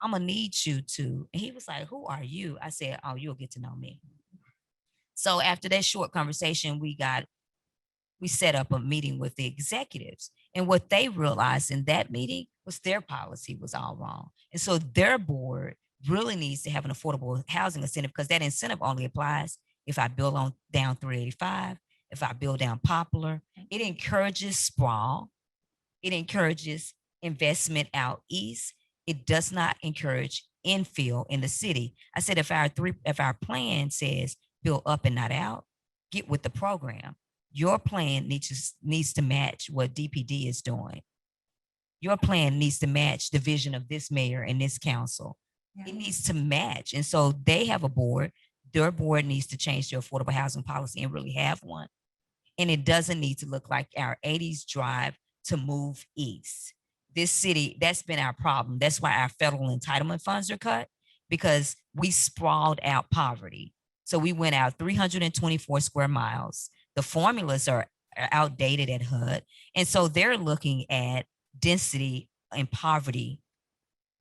I'm gonna need you to, and he was like, who are you? I said, oh, you'll get to know me. So after that short conversation, we set up a meeting with the executives. And what they realized in that meeting was their policy was all wrong. And so their board really needs to have an affordable housing incentive because that incentive only applies if I build on down 385, if I build down Poplar. It encourages sprawl. It encourages investment out east. It does not encourage infill in the city. I said, if our plan says build up and not out, get with the program. Your plan needs to match what DPD is doing. Your plan needs to match the vision of this mayor and this council. It needs to match. And so they have a board. Their board needs to change their affordable housing policy and really have one. And it doesn't need to look like our 80s drive to move east. This city, that's been our problem. That's why our federal entitlement funds are cut, because we sprawled out poverty. So we went out 324 square miles. The formulas are outdated at HUD. And so they're looking at density and poverty.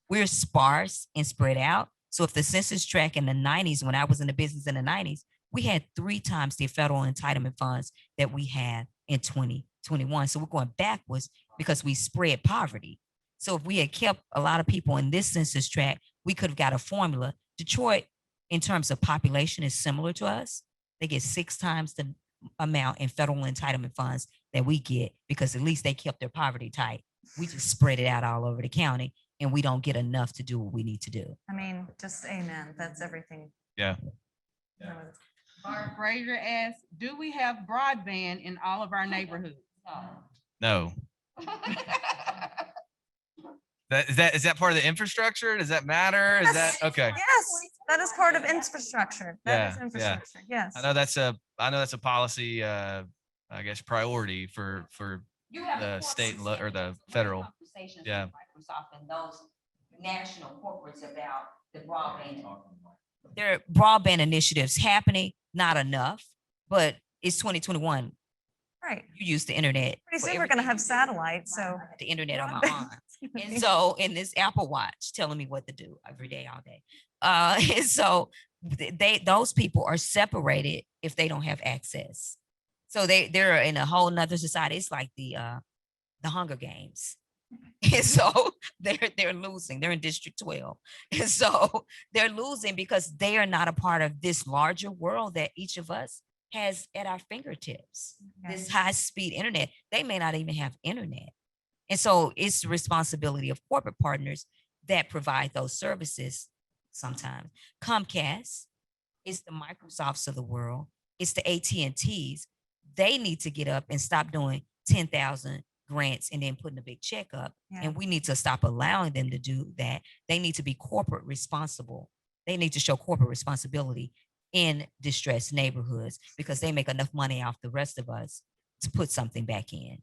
We're sparse and spread out. So if the census tract in the 90s, when I was in the business in the 90s, we had 3 times the federal entitlement funds that we have in 2021. So we're going backwards because we spread poverty. So if we had kept a lot of people in this census tract, we could have got a formula. Detroit, in terms of population, is similar to us. They get 6 times the amount in federal entitlement funds that we get because at least they kept their poverty tight. We just spread it out all over the county and we don't get enough to do what we need to do. I mean, just amen. That's everything. Yeah. Mark Frazier asked, do we have broadband in all of our neighborhoods? No. Is that part of the infrastructure? Does that matter? Is that okay? Yes, that is part of infrastructure. That is Yeah, yeah. infrastructure. Yes. I know that's a policy, I guess, priority for the state or the federal. Yeah. Microsoft and those national corporates about the broadband. There are broadband initiatives happening, not enough, but it's 2021. Right. You use the internet. Pretty for soon we're gonna have everything. satellite, so. The internet on my arm. And so in this Apple Watch telling me what to do every day, all day. And so those people are separated if they don't have access. So they're in a whole nother society. It's like the Hunger Games. And so they're losing. They're in District 12. And so they're losing because they are not a part of this larger world that each of us has at our fingertips. This high-speed internet. They may not even have internet. And so it's the responsibility of corporate partners that provide those services sometimes. Comcast is the Microsofts of the world. It's the AT&Ts. They need to get up and stop doing 10,000 grants and then putting a big check up. Yeah. And we need to stop allowing them to do that. They need to be corporate responsible. They need to show corporate responsibility in distressed neighborhoods because they make enough money off the rest of us to put something back in.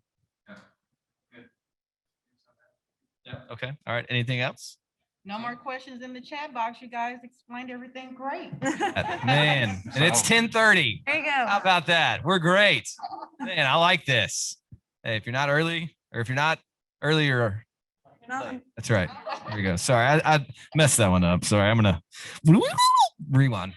Yeah. Okay. All right. Anything else? No more questions in the chat box. You guys explained everything great. Man, and it's 10:30. There you How go. about that? We're great. Man, I like this. Hey, if you're not early, or if you're not early, you're that's right. There we go. Sorry, I messed that one up. Sorry, I'm gonna rewind.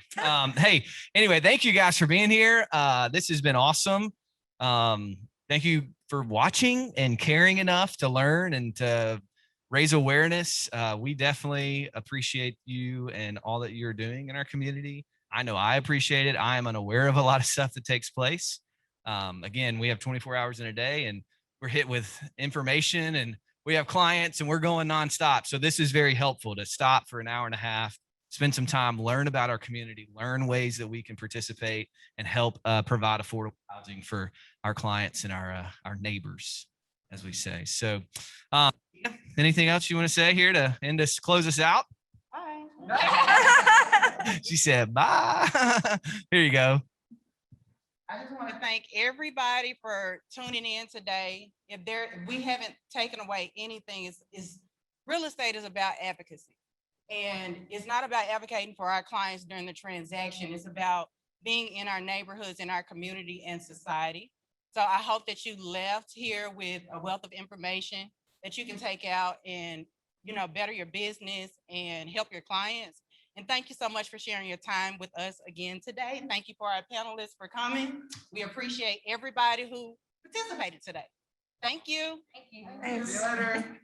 Hey, anyway, thank you guys for being here. This has been awesome. Thank you for watching and caring enough to learn and to raise awareness. We definitely appreciate you and all that you're doing in our community. I know I appreciate it. I am unaware of a lot of stuff that takes place. Again, we have 24 hours in a day and we're hit with information and we have clients and we're going nonstop. So this is very helpful to stop for an hour and a half, spend some time, learn about our community, learn ways that we can participate and help provide affordable housing for our clients and our neighbors, as we say. So anything else you want to say here to end us, close us out? Bye. She said, bye. Here you go. I just want to thank everybody for tuning in today. If we haven't taken away anything, is real estate is about advocacy. And it's not about advocating for our clients during the transaction. It's about being in our neighborhoods, in our community and society. So I hope that you left here with a wealth of information that you can take out and, better your business and help your clients. And thank you so much for sharing your time with us again today. Thank you for our panelists for coming. We appreciate everybody who participated today. Thank you. Thanks. See you later.